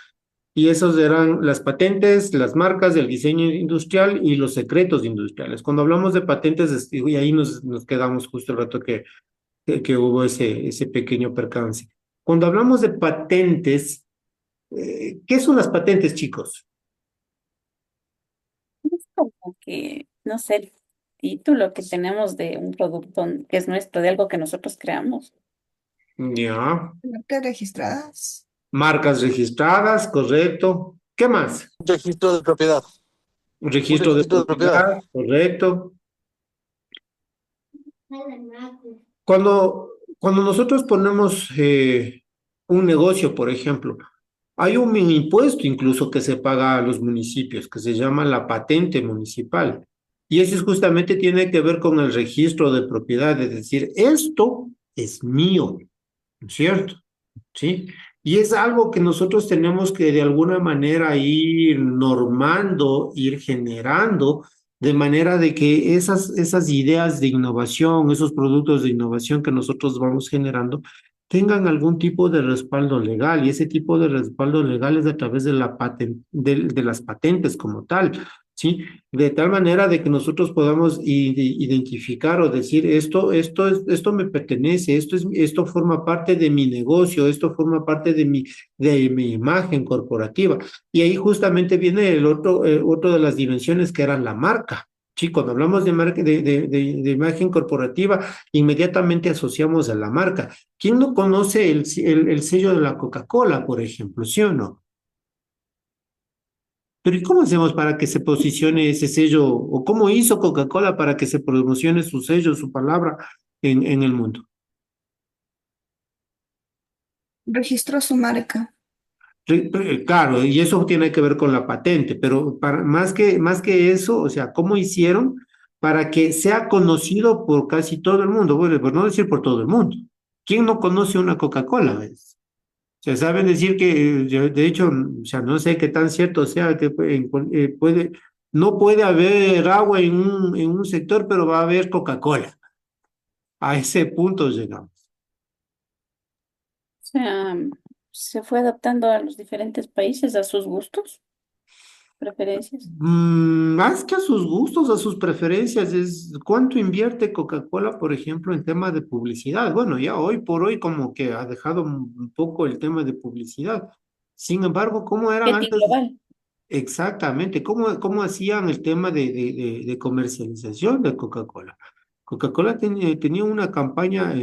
Y esos eran las patentes, las marcas, el diseño industrial y los secretos industriales. Cuando hablamos de patentes, y ahí nos quedamos justo el rato que hubo ese pequeño percance. Cuando hablamos de patentes, ¿qué son las patentes, chicos? Es como que, no sé, el título que tenemos de un producto que es nuestro, de algo que nosotros creamos. Ya, Marcas registradas. marcas registradas, correcto. ¿Qué más? Registro de propiedad. Un Un registro de registro de propiedad. propiedad, correcto. Cuando nosotros ponemos un negocio, por ejemplo, hay un impuesto incluso que se paga a los municipios, que se llama la patente municipal. Y eso justamente tiene que ver con el registro de propiedad, es decir, esto es mío, ¿no es cierto? ¿Sí? Y es algo que nosotros tenemos que de alguna manera ir normando, ir generando, de manera de que esas ideas de innovación, esos productos de innovación que nosotros vamos generando, tengan algún tipo de respaldo legal. Y ese tipo de respaldo legal es a través de de las patentes como tal. ¿Sí? De tal manera de que nosotros podamos identificar o decir esto me pertenece, esto forma parte de mi negocio, esto forma parte de mi imagen corporativa. Y ahí justamente viene otro de las dimensiones que era la marca. Sí, cuando hablamos de marca, de imagen corporativa, inmediatamente asociamos a la marca. ¿Quién no conoce el sello de la Coca-Cola, por ejemplo? ¿Sí o no? Pero ¿y cómo hacemos para que se posicione ese sello? ¿O cómo hizo Coca-Cola para que se promocione su sello, su palabra en el mundo? Registró su marca. Claro, y eso tiene que ver con la patente, pero más que eso, o sea, ¿cómo hicieron para que sea conocido por casi todo el mundo? Bueno, por no decir por todo el mundo. ¿Quién no conoce una Coca-Cola? ¿Ves? O sea, saben decir que, de hecho, o sea, no sé qué tan cierto sea que no puede haber agua en un sector, pero va a haber Coca-Cola. A ese punto llegamos. O sea, se fue adaptando a los diferentes países, a sus gustos, preferencias. Más que a sus gustos, a sus preferencias, es cuánto invierte Coca-Cola, por ejemplo, en tema de publicidad. Bueno, ya hoy por hoy como que ha dejado un poco el tema de publicidad. Sin embargo, ¿cómo eran Marketing antes? global. Exactamente, ¿cómo hacían el tema de comercialización de Coca-Cola? Coca-Cola tenía una campaña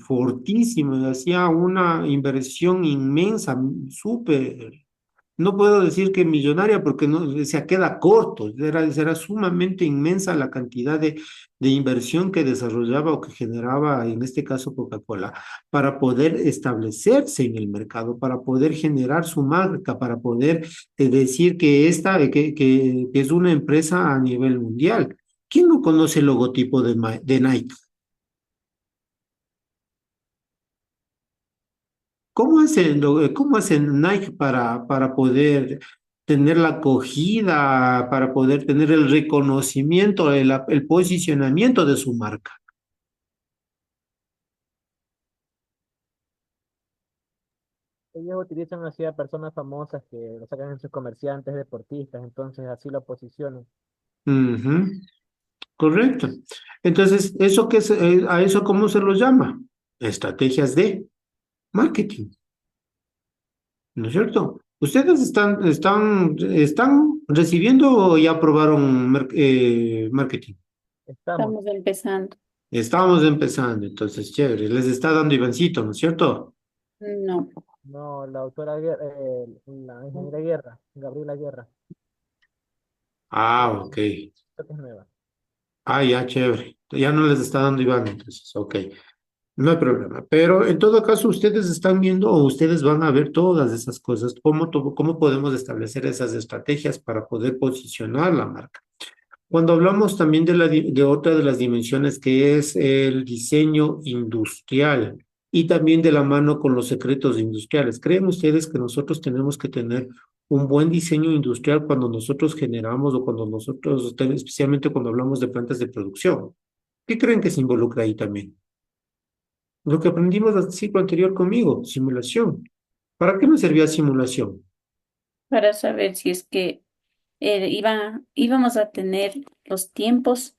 fortísima, hacía una inversión inmensa, súper, no puedo decir que millonaria porque no, se queda corto, era sumamente inmensa la cantidad de inversión que desarrollaba o que generaba, en este caso Coca-Cola, para poder establecerse en el mercado, para poder generar su marca, para poder decir que que es una empresa a nivel mundial. ¿Quién no conoce el logotipo de Nike? Cómo hacen Nike para poder tener la acogida, para poder tener el reconocimiento, el posicionamiento de su marca? Ellos utilizan así a personas famosas que lo sacan en sus comerciantes, deportistas, entonces así lo posicionan. Ujú. Correcto. Entonces, ¿eso qué es, a eso cómo se los llama? Estrategias de marketing, ¿no es cierto? ¿Ustedes están recibiendo o ya aprobaron marketing? Estamos. Estamos empezando. Estamos empezando, entonces, chévere. Les está dando Ivancito, ¿no es cierto? No, No, la autora, la ingeniera Guerra, Gabriela Guerra, Ah, la ok. creo que es nueva. Ah, ya, chévere. Ya no les está dando Iván, entonces, ok. No hay problema. Pero en todo caso, ustedes están viendo o ustedes van a ver todas esas cosas. ¿Cómo podemos establecer esas estrategias para poder posicionar la marca? Cuando hablamos también de otra de las dimensiones que es el diseño industrial y también de la mano con los secretos industriales, ¿creen ustedes que nosotros tenemos que tener un buen diseño industrial cuando nosotros generamos o cuando nosotros, especialmente cuando hablamos de plantas de producción? ¿Qué creen que se involucra ahí también? Lo que aprendimos al ciclo anterior conmigo, simulación. ¿Para qué nos servía simulación? para saber si es que íbamos a tener los tiempos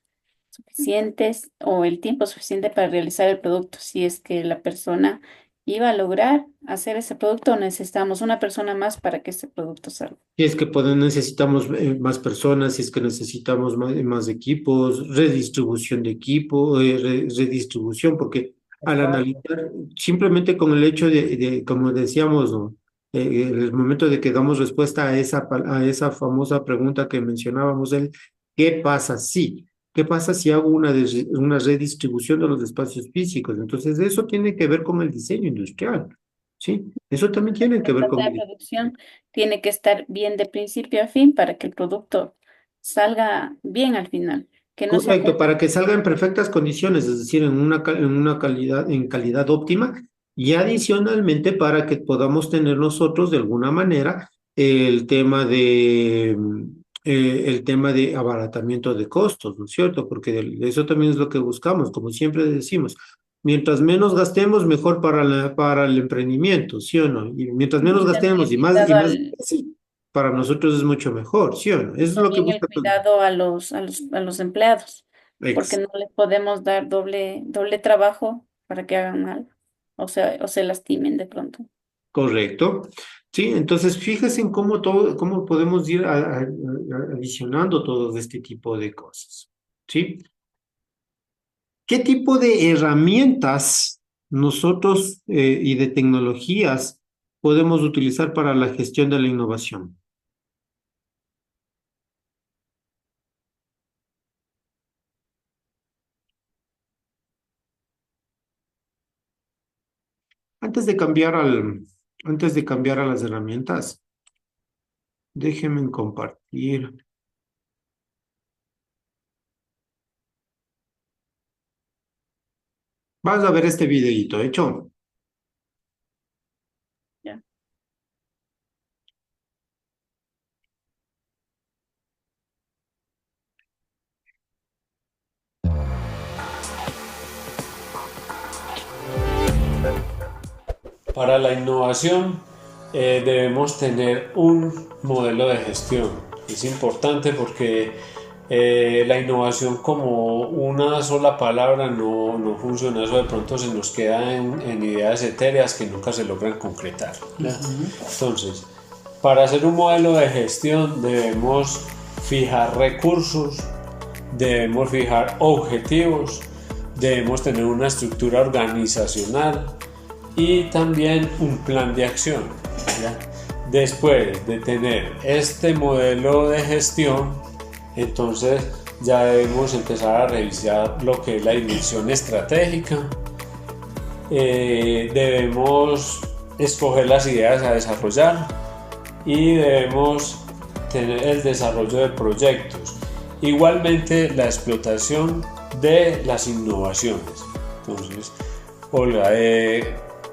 suficientes o el tiempo suficiente para realizar el producto, si es que la persona iba a lograr hacer ese producto o necesitamos una persona más para que ese producto salga. Si es que necesitamos más personas, si es que necesitamos más equipos, redistribución de equipo, redistribución, porque al Espacio. analizar, simplemente con el hecho como decíamos, ¿no? En el momento de que damos respuesta a esa famosa pregunta que mencionábamos, ¿qué pasa si? ¿Qué pasa si hago una redistribución de los espacios físicos? Entonces, eso tiene que ver con el diseño industrial, ¿sí? Eso también tiene que La ver con planta de producción tiene que estar bien de principio a fin para que el producto salga bien al final, que no se Correcto, ajuste. para que salga en perfectas condiciones, es decir, en una calidad, en calidad óptima, y adicionalmente para que podamos tener nosotros de alguna manera el tema de abaratamiento de costos, ¿no es cierto? Porque eso también es lo que buscamos, como siempre decimos, mientras menos gastemos, mejor para el emprendimiento, ¿sí o no? Y mientras menos Y gastemos también y más, cuidado sí, para nosotros es mucho mejor, ¿sí o no? Eso es lo que también el busca todo. cuidado a los empleados, porque no les podemos dar doble trabajo para que hagan mal o se lastimen de pronto. Correcto. Sí, entonces fíjese en cómo podemos ir adicionando todo este tipo de cosas. ¿Sí? ¿Qué tipo de herramientas nosotros y de tecnologías podemos utilizar para la gestión de la innovación? Antes de cambiar a las herramientas, déjenme compartir. Vas a ver este videito, ¿hecho? ¿Ya? Para la innovación debemos tener un modelo de gestión. Es importante porque la innovación como una sola palabra no funciona. Eso de pronto se nos queda en ideas etéreas que nunca se logran concretar. Entonces, para hacer un modelo de gestión debemos fijar recursos, debemos fijar objetivos, debemos tener una estructura organizacional y también un plan de acción, ¿ya? Después de tener este modelo de gestión, entonces ya debemos empezar a revisar lo que es la dimensión estratégica. Debemos escoger las ideas a desarrollar y debemos tener el desarrollo de proyectos. Igualmente la explotación de las innovaciones. Entonces, Olga,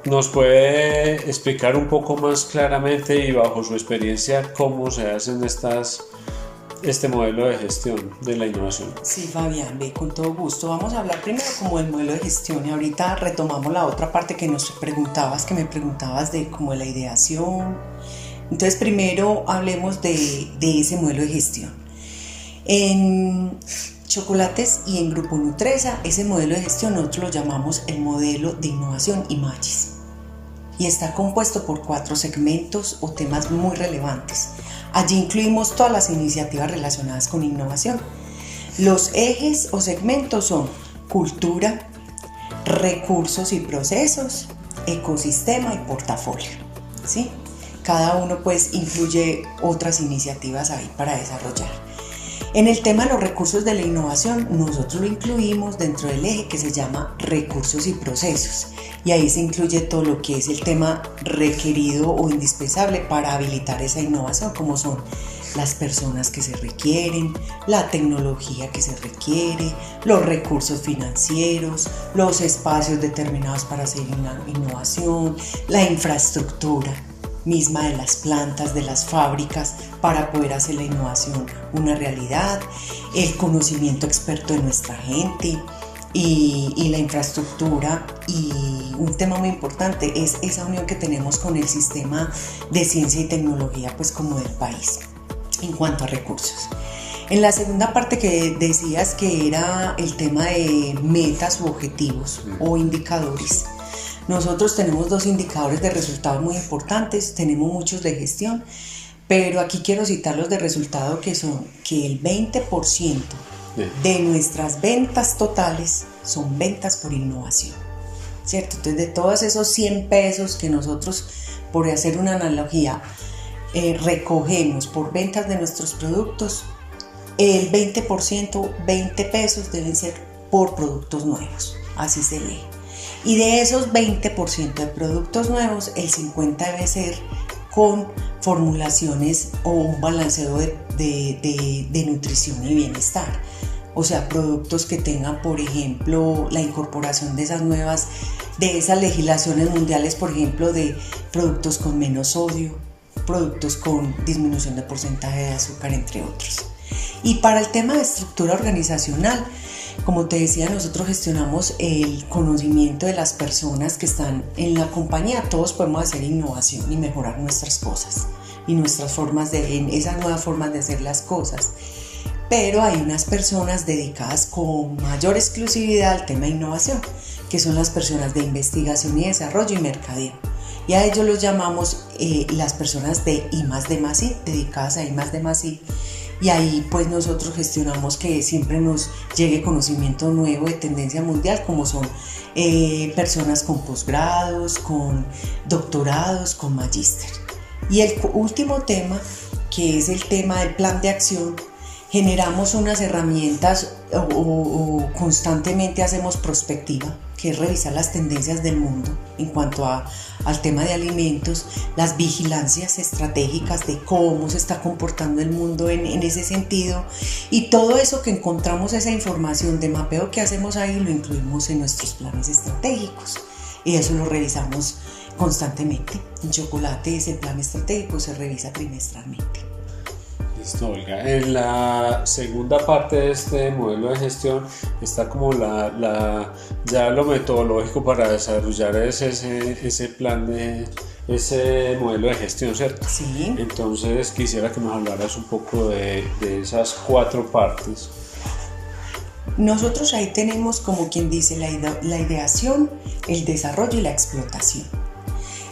¿nos puede explicar un poco más claramente y bajo su experiencia cómo se hacen este modelo de gestión de la innovación? Sí, Fabián, con todo gusto. Vamos a hablar primero como del modelo de gestión y ahorita retomamos la otra parte que me preguntabas de como la ideación. Entonces primero hablemos de ese modelo de gestión. Chocolates y en Grupo Nutresa, ese modelo de gestión nosotros lo llamamos el modelo de innovación IMAGIS. Y está compuesto por 4 segmentos o temas muy relevantes. Allí incluimos todas las iniciativas relacionadas con innovación. Los ejes o segmentos son cultura, recursos y procesos, ecosistema y portafolio, ¿sí? Cada uno pues incluye otras iniciativas ahí para desarrollar. En el tema de los recursos de la innovación, nosotros lo incluimos dentro del eje que se llama recursos y procesos. Y ahí se incluye todo lo que es el tema requerido o indispensable para habilitar esa innovación, como son las personas que se requieren, la tecnología que se requiere, los recursos financieros, los espacios determinados para hacer una innovación, la infraestructura misma de las plantas, de las fábricas, para poder hacer la innovación una realidad, el conocimiento experto de nuestra gente y la infraestructura. Y un tema muy importante es esa unión que tenemos con el sistema de ciencia y tecnología, pues como del país, en cuanto a recursos. En la segunda parte que decías que era el tema de metas u objetivos o indicadores, nosotros tenemos 2 indicadores de resultados muy importantes, tenemos muchos de gestión, pero aquí quiero citar los de resultado, que son que el 20% de nuestras ventas totales son ventas por innovación, ¿cierto? Entonces, de todos esos 100 pesos que nosotros, por hacer una analogía, recogemos por ventas de nuestros productos, el 20%, 20 pesos deben ser por productos nuevos, así se lee. Y de esos 20% de productos nuevos, el 50% debe ser con formulaciones o un balanceo de nutrición y bienestar. O sea, productos que tengan, por ejemplo, la incorporación de esas legislaciones mundiales, por ejemplo, de productos con menos sodio, productos con disminución de porcentaje de azúcar, entre otros. Y para el tema de estructura organizacional, como te decía, nosotros gestionamos el conocimiento de las personas que están en la compañía. Todos podemos hacer innovación y mejorar nuestras cosas y esas nuevas formas de hacer las cosas. Pero hay unas personas dedicadas con mayor exclusividad al tema de innovación, que son las personas de investigación y desarrollo y mercadeo. Y a ellos los llamamos las personas de I+D+I, dedicadas a I+D+I. Y ahí pues nosotros gestionamos que siempre nos llegue conocimiento nuevo de tendencia mundial, como son personas con posgrados, con doctorados, con magíster. Y el último tema, que es el tema del plan de acción, generamos unas herramientas o constantemente hacemos prospectiva, que es revisar las tendencias del mundo en cuanto al tema de alimentos, las vigilancias estratégicas de cómo se está comportando el mundo en ese sentido, y todo eso que encontramos, esa información de mapeo que hacemos ahí, lo incluimos en nuestros planes estratégicos y eso lo revisamos constantemente. En Chocolate ese plan estratégico se revisa trimestralmente. Listo, Olga. En la segunda parte de este modelo de gestión está como ya lo metodológico para desarrollar ese plan ese modelo de gestión, ¿cierto? Sí. Entonces quisiera que nos hablaras un poco de esas 4 partes. Nosotros ahí tenemos, como quien dice, la ideación, el desarrollo y la explotación.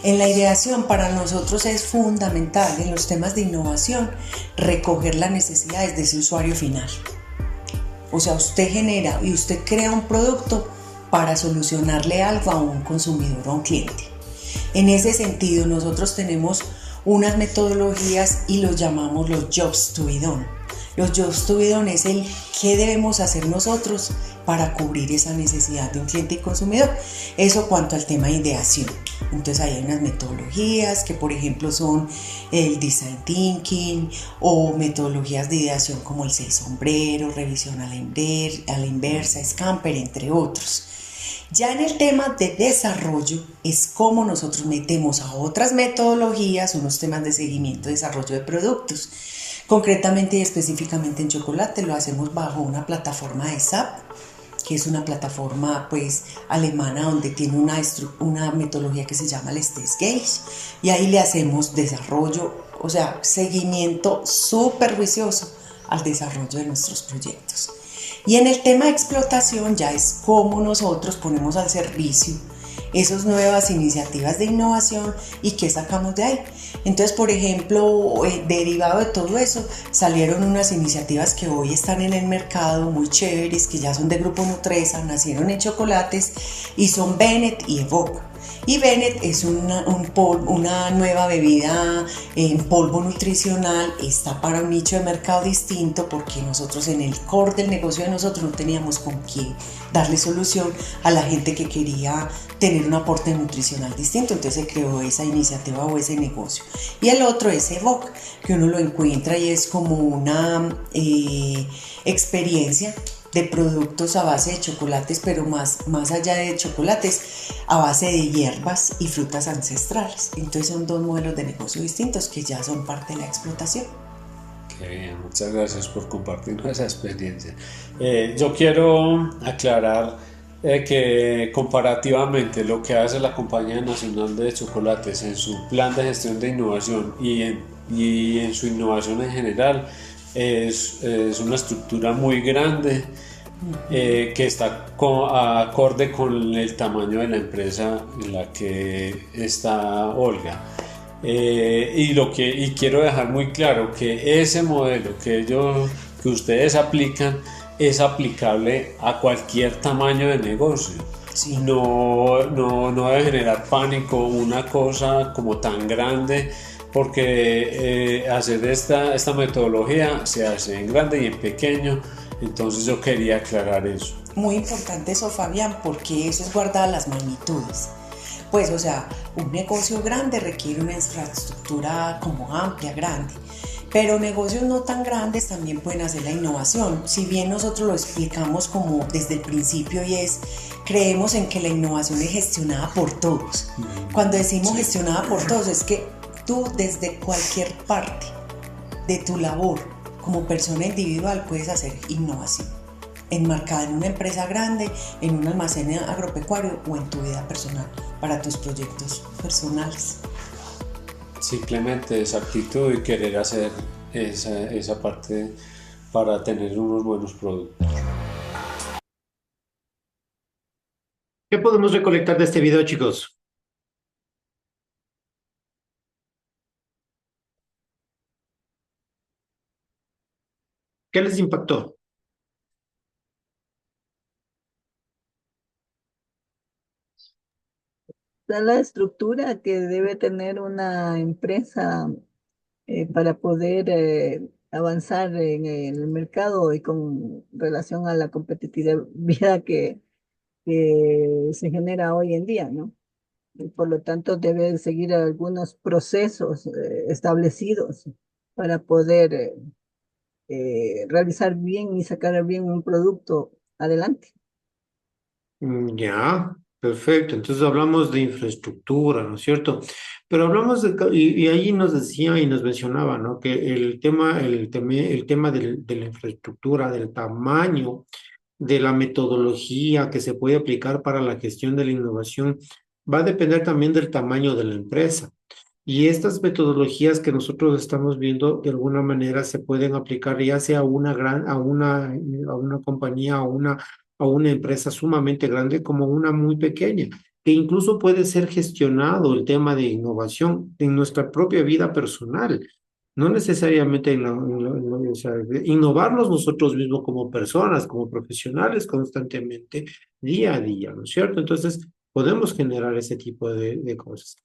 En la ideación, para nosotros es fundamental en los temas de innovación recoger las necesidades de ese usuario final. O sea, usted genera y usted crea un producto para solucionarle algo a un consumidor o a un cliente. En ese sentido, nosotros tenemos unas metodologías y los llamamos los jobs to be done. Los jobs to be done es el qué debemos hacer nosotros para cubrir esa necesidad de un cliente y consumidor. Eso cuanto al tema de ideación. Entonces ahí hay unas metodologías que, por ejemplo, son el design thinking o metodologías de ideación como el 6 sombreros, revisión a la inversa, Scamper, entre otros. Ya en el tema de desarrollo es como nosotros metemos a otras metodologías, unos temas de seguimiento y desarrollo de productos. Concretamente y específicamente en Chocolate lo hacemos bajo una plataforma de SAP, que es una plataforma pues alemana donde tiene una metodología que se llama el Stage Gauge, y ahí le hacemos desarrollo, o sea, seguimiento súper juicioso al desarrollo de nuestros proyectos. Y en el tema de explotación ya es cómo nosotros ponemos al servicio esas nuevas iniciativas de innovación y qué sacamos de ahí. Entonces, por ejemplo, derivado de todo eso, salieron unas iniciativas que hoy están en el mercado muy chéveres, que ya son de Grupo Nutresa, nacieron en chocolates y son Bennett y Evoque. Y Bennett es una nueva bebida en polvo nutricional, está para un nicho de mercado distinto porque nosotros en el core del negocio de nosotros no teníamos con qué darle solución a la gente que quería tener un aporte nutricional distinto, entonces se creó esa iniciativa o ese negocio. Y el otro es Evoque, que uno lo encuentra y es como una experiencia de productos a base de chocolates, pero más allá de chocolates, a base de hierbas y frutas ancestrales. Entonces son dos modelos de negocio distintos que ya son parte de la explotación. Qué bien, muchas gracias por compartirnos esa experiencia. Yo quiero aclarar que comparativamente lo que hace la Compañía Nacional de Chocolates en su plan de gestión de innovación y en su innovación en general es una estructura muy grande que está acorde con el tamaño de la empresa en la que está Olga. Y quiero dejar muy claro que ese modelo que ustedes aplican es aplicable a cualquier tamaño de negocio. Sí. No debe generar pánico una cosa como tan grande, porque hacer esta metodología se hace en grande y en pequeño. Entonces yo quería aclarar eso. Muy importante eso, Fabián, porque eso es guardar las magnitudes. Pues, o sea, un negocio grande requiere una infraestructura como amplia, grande. Pero negocios no tan grandes también pueden hacer la innovación. Si bien nosotros lo explicamos como desde el principio y creemos en que la innovación es gestionada por todos. Cuando decimos gestionada por todos es que tú desde cualquier parte de tu labor como persona individual puedes hacer innovación, enmarcada en una empresa grande, en un almacén agropecuario o en tu vida personal, para tus proyectos personales. Simplemente esa actitud y querer hacer esa parte para tener unos buenos productos. ¿Qué podemos recolectar de este video, chicos? ¿Qué les impactó? La estructura que debe tener una empresa para poder avanzar en el mercado y con relación a la competitividad que se genera hoy en día, ¿no? Y por lo tanto, debe seguir algunos procesos establecidos para poder realizar bien y sacar bien un producto adelante. Ya, perfecto. Entonces hablamos de infraestructura, ¿no es cierto? Pero hablamos y ahí nos decía y nos mencionaba, ¿no? Que el tema de la infraestructura, del tamaño, de la metodología que se puede aplicar para la gestión de la innovación, va a depender también del tamaño de la empresa. Y estas metodologías que nosotros estamos viendo, de alguna manera se pueden aplicar ya sea a una compañía, a una empresa sumamente grande como una muy pequeña, que incluso puede ser gestionado el tema de innovación en nuestra propia vida personal. No necesariamente o sea, innovarnos nosotros mismos como personas, como profesionales constantemente, día a día, ¿no es cierto? Entonces, podemos generar ese tipo de cosas.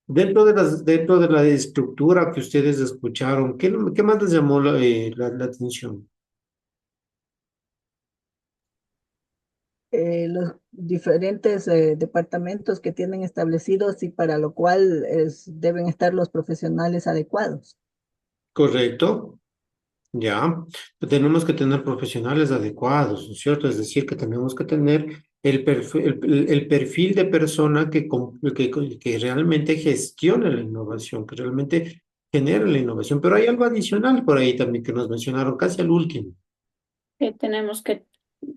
Dentro de la estructura que ustedes escucharon, ¿qué más les llamó la atención? Los diferentes departamentos que tienen establecidos y para lo cual deben estar los profesionales adecuados. ¿Correcto? Ya, tenemos que tener profesionales adecuados, ¿no es cierto? Es decir, que tenemos que tener el perfil de persona que realmente gestione la innovación, que realmente genere la innovación. Pero hay algo adicional por ahí también que nos mencionaron casi al último. Que tenemos que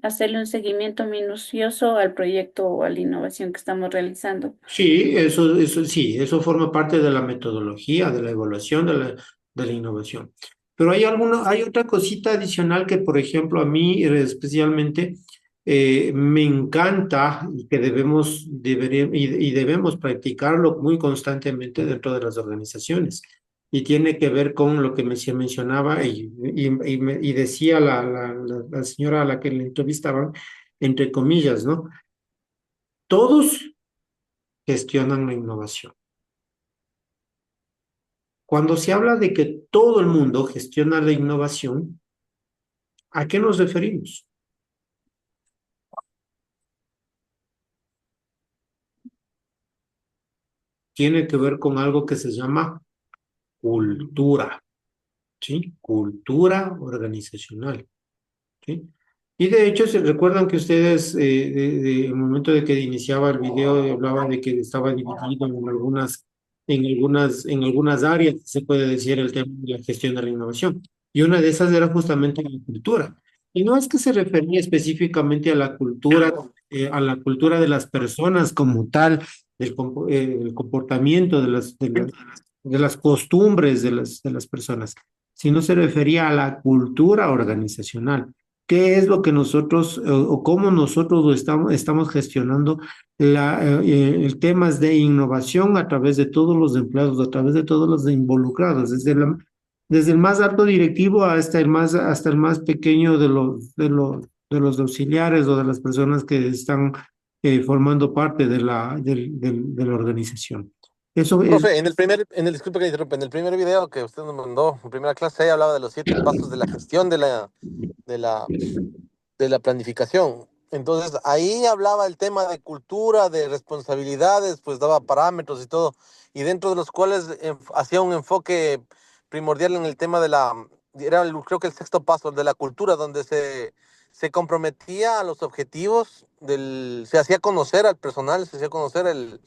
hacerle un seguimiento minucioso al proyecto o a la innovación que estamos realizando. Sí, eso sí, eso forma parte de la metodología, de la evaluación de la innovación. Pero hay otra cosita adicional que, por ejemplo, a mí especialmente me encanta y que debemos practicarlo muy constantemente dentro de las organizaciones. Y tiene que ver con lo que se mencionaba y decía la señora a la que le entrevistaban, entre comillas, ¿no? Todos gestionan la innovación. Cuando se habla de que todo el mundo gestiona la innovación, ¿a qué nos referimos? Tiene que ver con algo que se llama cultura, ¿sí? Cultura organizacional, ¿sí? Y de hecho, se recuerdan que ustedes, el momento de que iniciaba el video, hablaban de que estaba dividido en algunas áreas, se puede decir, el tema de la gestión de la innovación. Y una de esas era justamente la cultura. Y no es que se refería específicamente a la cultura de las personas como tal, el comportamiento de las costumbres de las personas, sino se refería a la cultura organizacional. ¿Qué es lo que nosotros o cómo nosotros estamos gestionando el temas de innovación a través de todos los empleados, a través de todos los involucrados, desde el más alto directivo hasta el más pequeño de los auxiliares o de las personas que están formando parte de de la organización? Eso es. Profe, disculpe que le interrumpa, en el primer video que usted nos mandó, en primera clase, ahí hablaba de los 7 pasos de la gestión de la, de la planificación. Entonces, ahí hablaba el tema de cultura, de responsabilidades, pues daba parámetros y todo, y dentro de los cuales hacía un enfoque primordial en el tema creo que el 6.º paso de la cultura, donde se comprometía a los objetivos, se hacía conocer al personal, se hacía conocer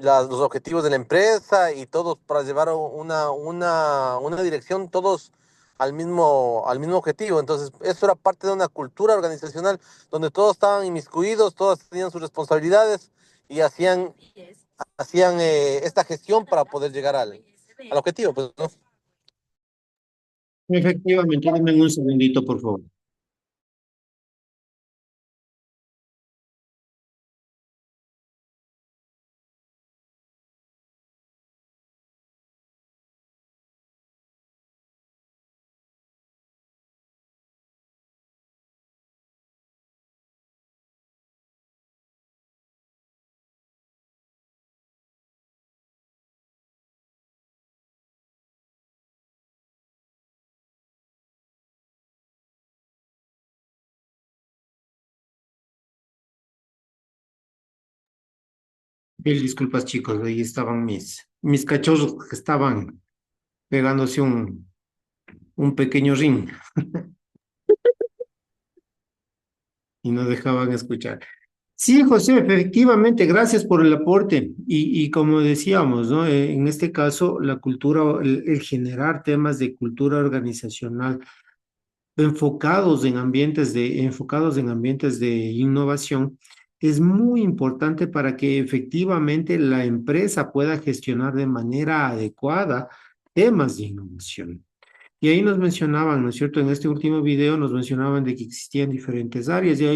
los objetivos de la empresa y todos para llevar una dirección, todos al mismo objetivo. Entonces, eso era parte de una cultura organizacional donde todos estaban inmiscuidos, todos tenían sus responsabilidades y hacían esta gestión para poder llegar al objetivo, pues, ¿no? Efectivamente, denme un segundito, por favor. Mil disculpas, chicos, ahí estaban mis cachorros que estaban pegándose un pequeño ring y no dejaban escuchar. Sí, José, efectivamente, gracias por el aporte. Y como decíamos, ¿no? En este caso, la cultura, el generar temas de cultura organizacional enfocados en ambientes de innovación, es muy importante para que efectivamente la empresa pueda gestionar de manera adecuada temas de innovación. Y ahí nos mencionaban, ¿no es cierto? En este último video nos mencionaban de que existían diferentes áreas y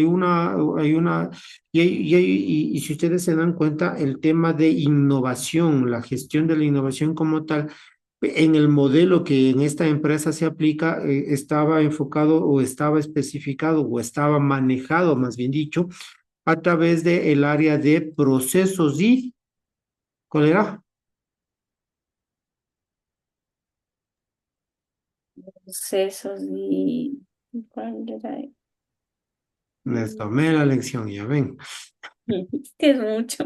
y si ustedes se dan cuenta, el tema de innovación, la gestión de la innovación como tal, en el modelo que en esta empresa se aplica, estaba enfocado o estaba especificado o estaba manejado, más bien dicho, a través del área de procesos y, ¿cuál era? Procesos y... ¿Cuál era? Les tomé la lección, ya ven. Es que es mucho.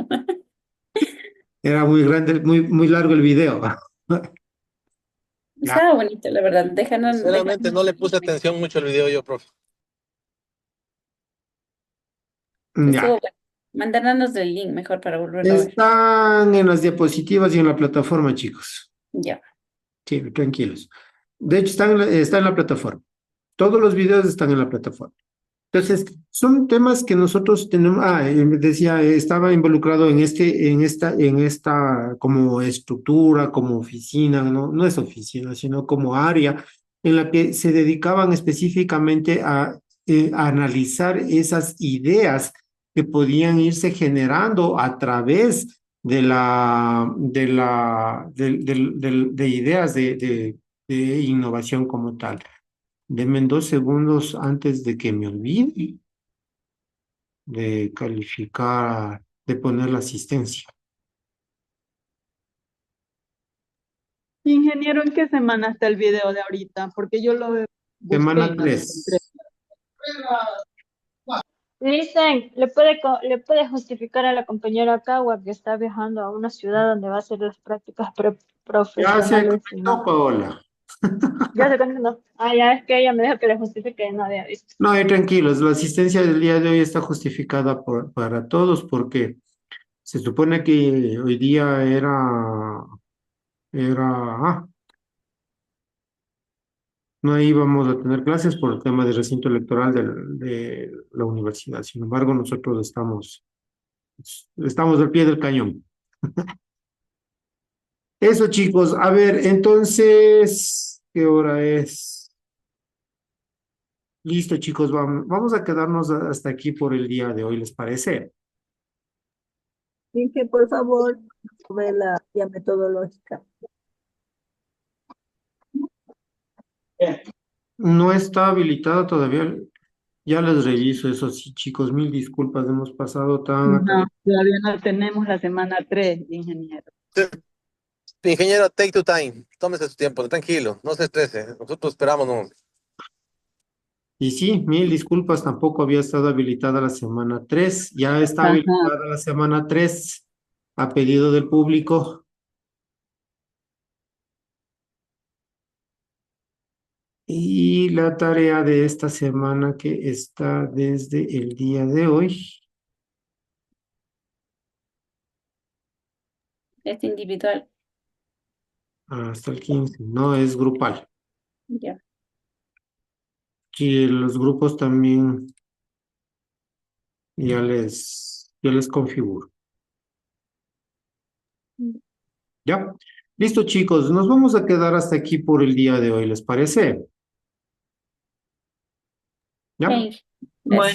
Era muy grande, muy largo el video. Ya. Estaba bonito, la verdad. Sinceramente, no le puse atención mucho al video yo, profe. Ya. Estuvo bueno. Mándanos el link mejor para volverlo a ver. Están en las diapositivas y en la plataforma, chicos. Ya. Sí, tranquilos. De hecho, está en la plataforma. Todos los videos están en la plataforma. Entonces, son temas que nosotros tenemos. Decía, estaba involucrado en esta como estructura, como oficina, no es oficina, sino como área en la que se dedicaban específicamente a analizar esas ideas que podían irse generando a través de ideas de innovación como tal. Denme 2 segundos antes de que me olvide de calificar, de poner la asistencia. Ingeniero, ¿en qué semana está el video de ahorita? Porque yo lo busqué Semana y no lo 3. encontré. Listen, le puede justificar a la compañera Kawa que está viajando a una ciudad donde va a hacer las prácticas Ya se profesionales. conectó, Paola. Ya se contó. Ah, ya es que ella me dijo que le justifique, no había visto. No, tranquilos, la asistencia del día de hoy está justificada para todos porque se supone que hoy día era, no íbamos a tener clases por el tema del recinto electoral de la universidad. Sin embargo, nosotros estamos al pie del cañón. Eso, chicos. A ver, entonces, ¿qué hora es? Listo, chicos, vamos a quedarnos hasta aquí por el día de hoy, ¿les parece? Dije, por favor, ve la guía metodológica. No está habilitada todavía. Ya les reviso eso, sí, chicos, mil disculpas, hemos pasado tan... No, todavía no tenemos la semana 3, ingeniero. Ingeniero, take your time. Tómese su tiempo, tranquilo, no se estrese. Nosotros esperamos, no. Y sí, mil disculpas, tampoco había estado habilitada la semana 3. Ya está Ajá. habilitada la semana 3 a pedido del público. Y la tarea de esta semana que está desde el día de hoy. Es individual. Hasta el 15, no es grupal. Ya. Sí, los grupos también ya les configuro. ¿Ya? Listo, chicos, nos vamos a quedar hasta aquí por el día de hoy, ¿les parece? ¿Ya? Ok. Bueno.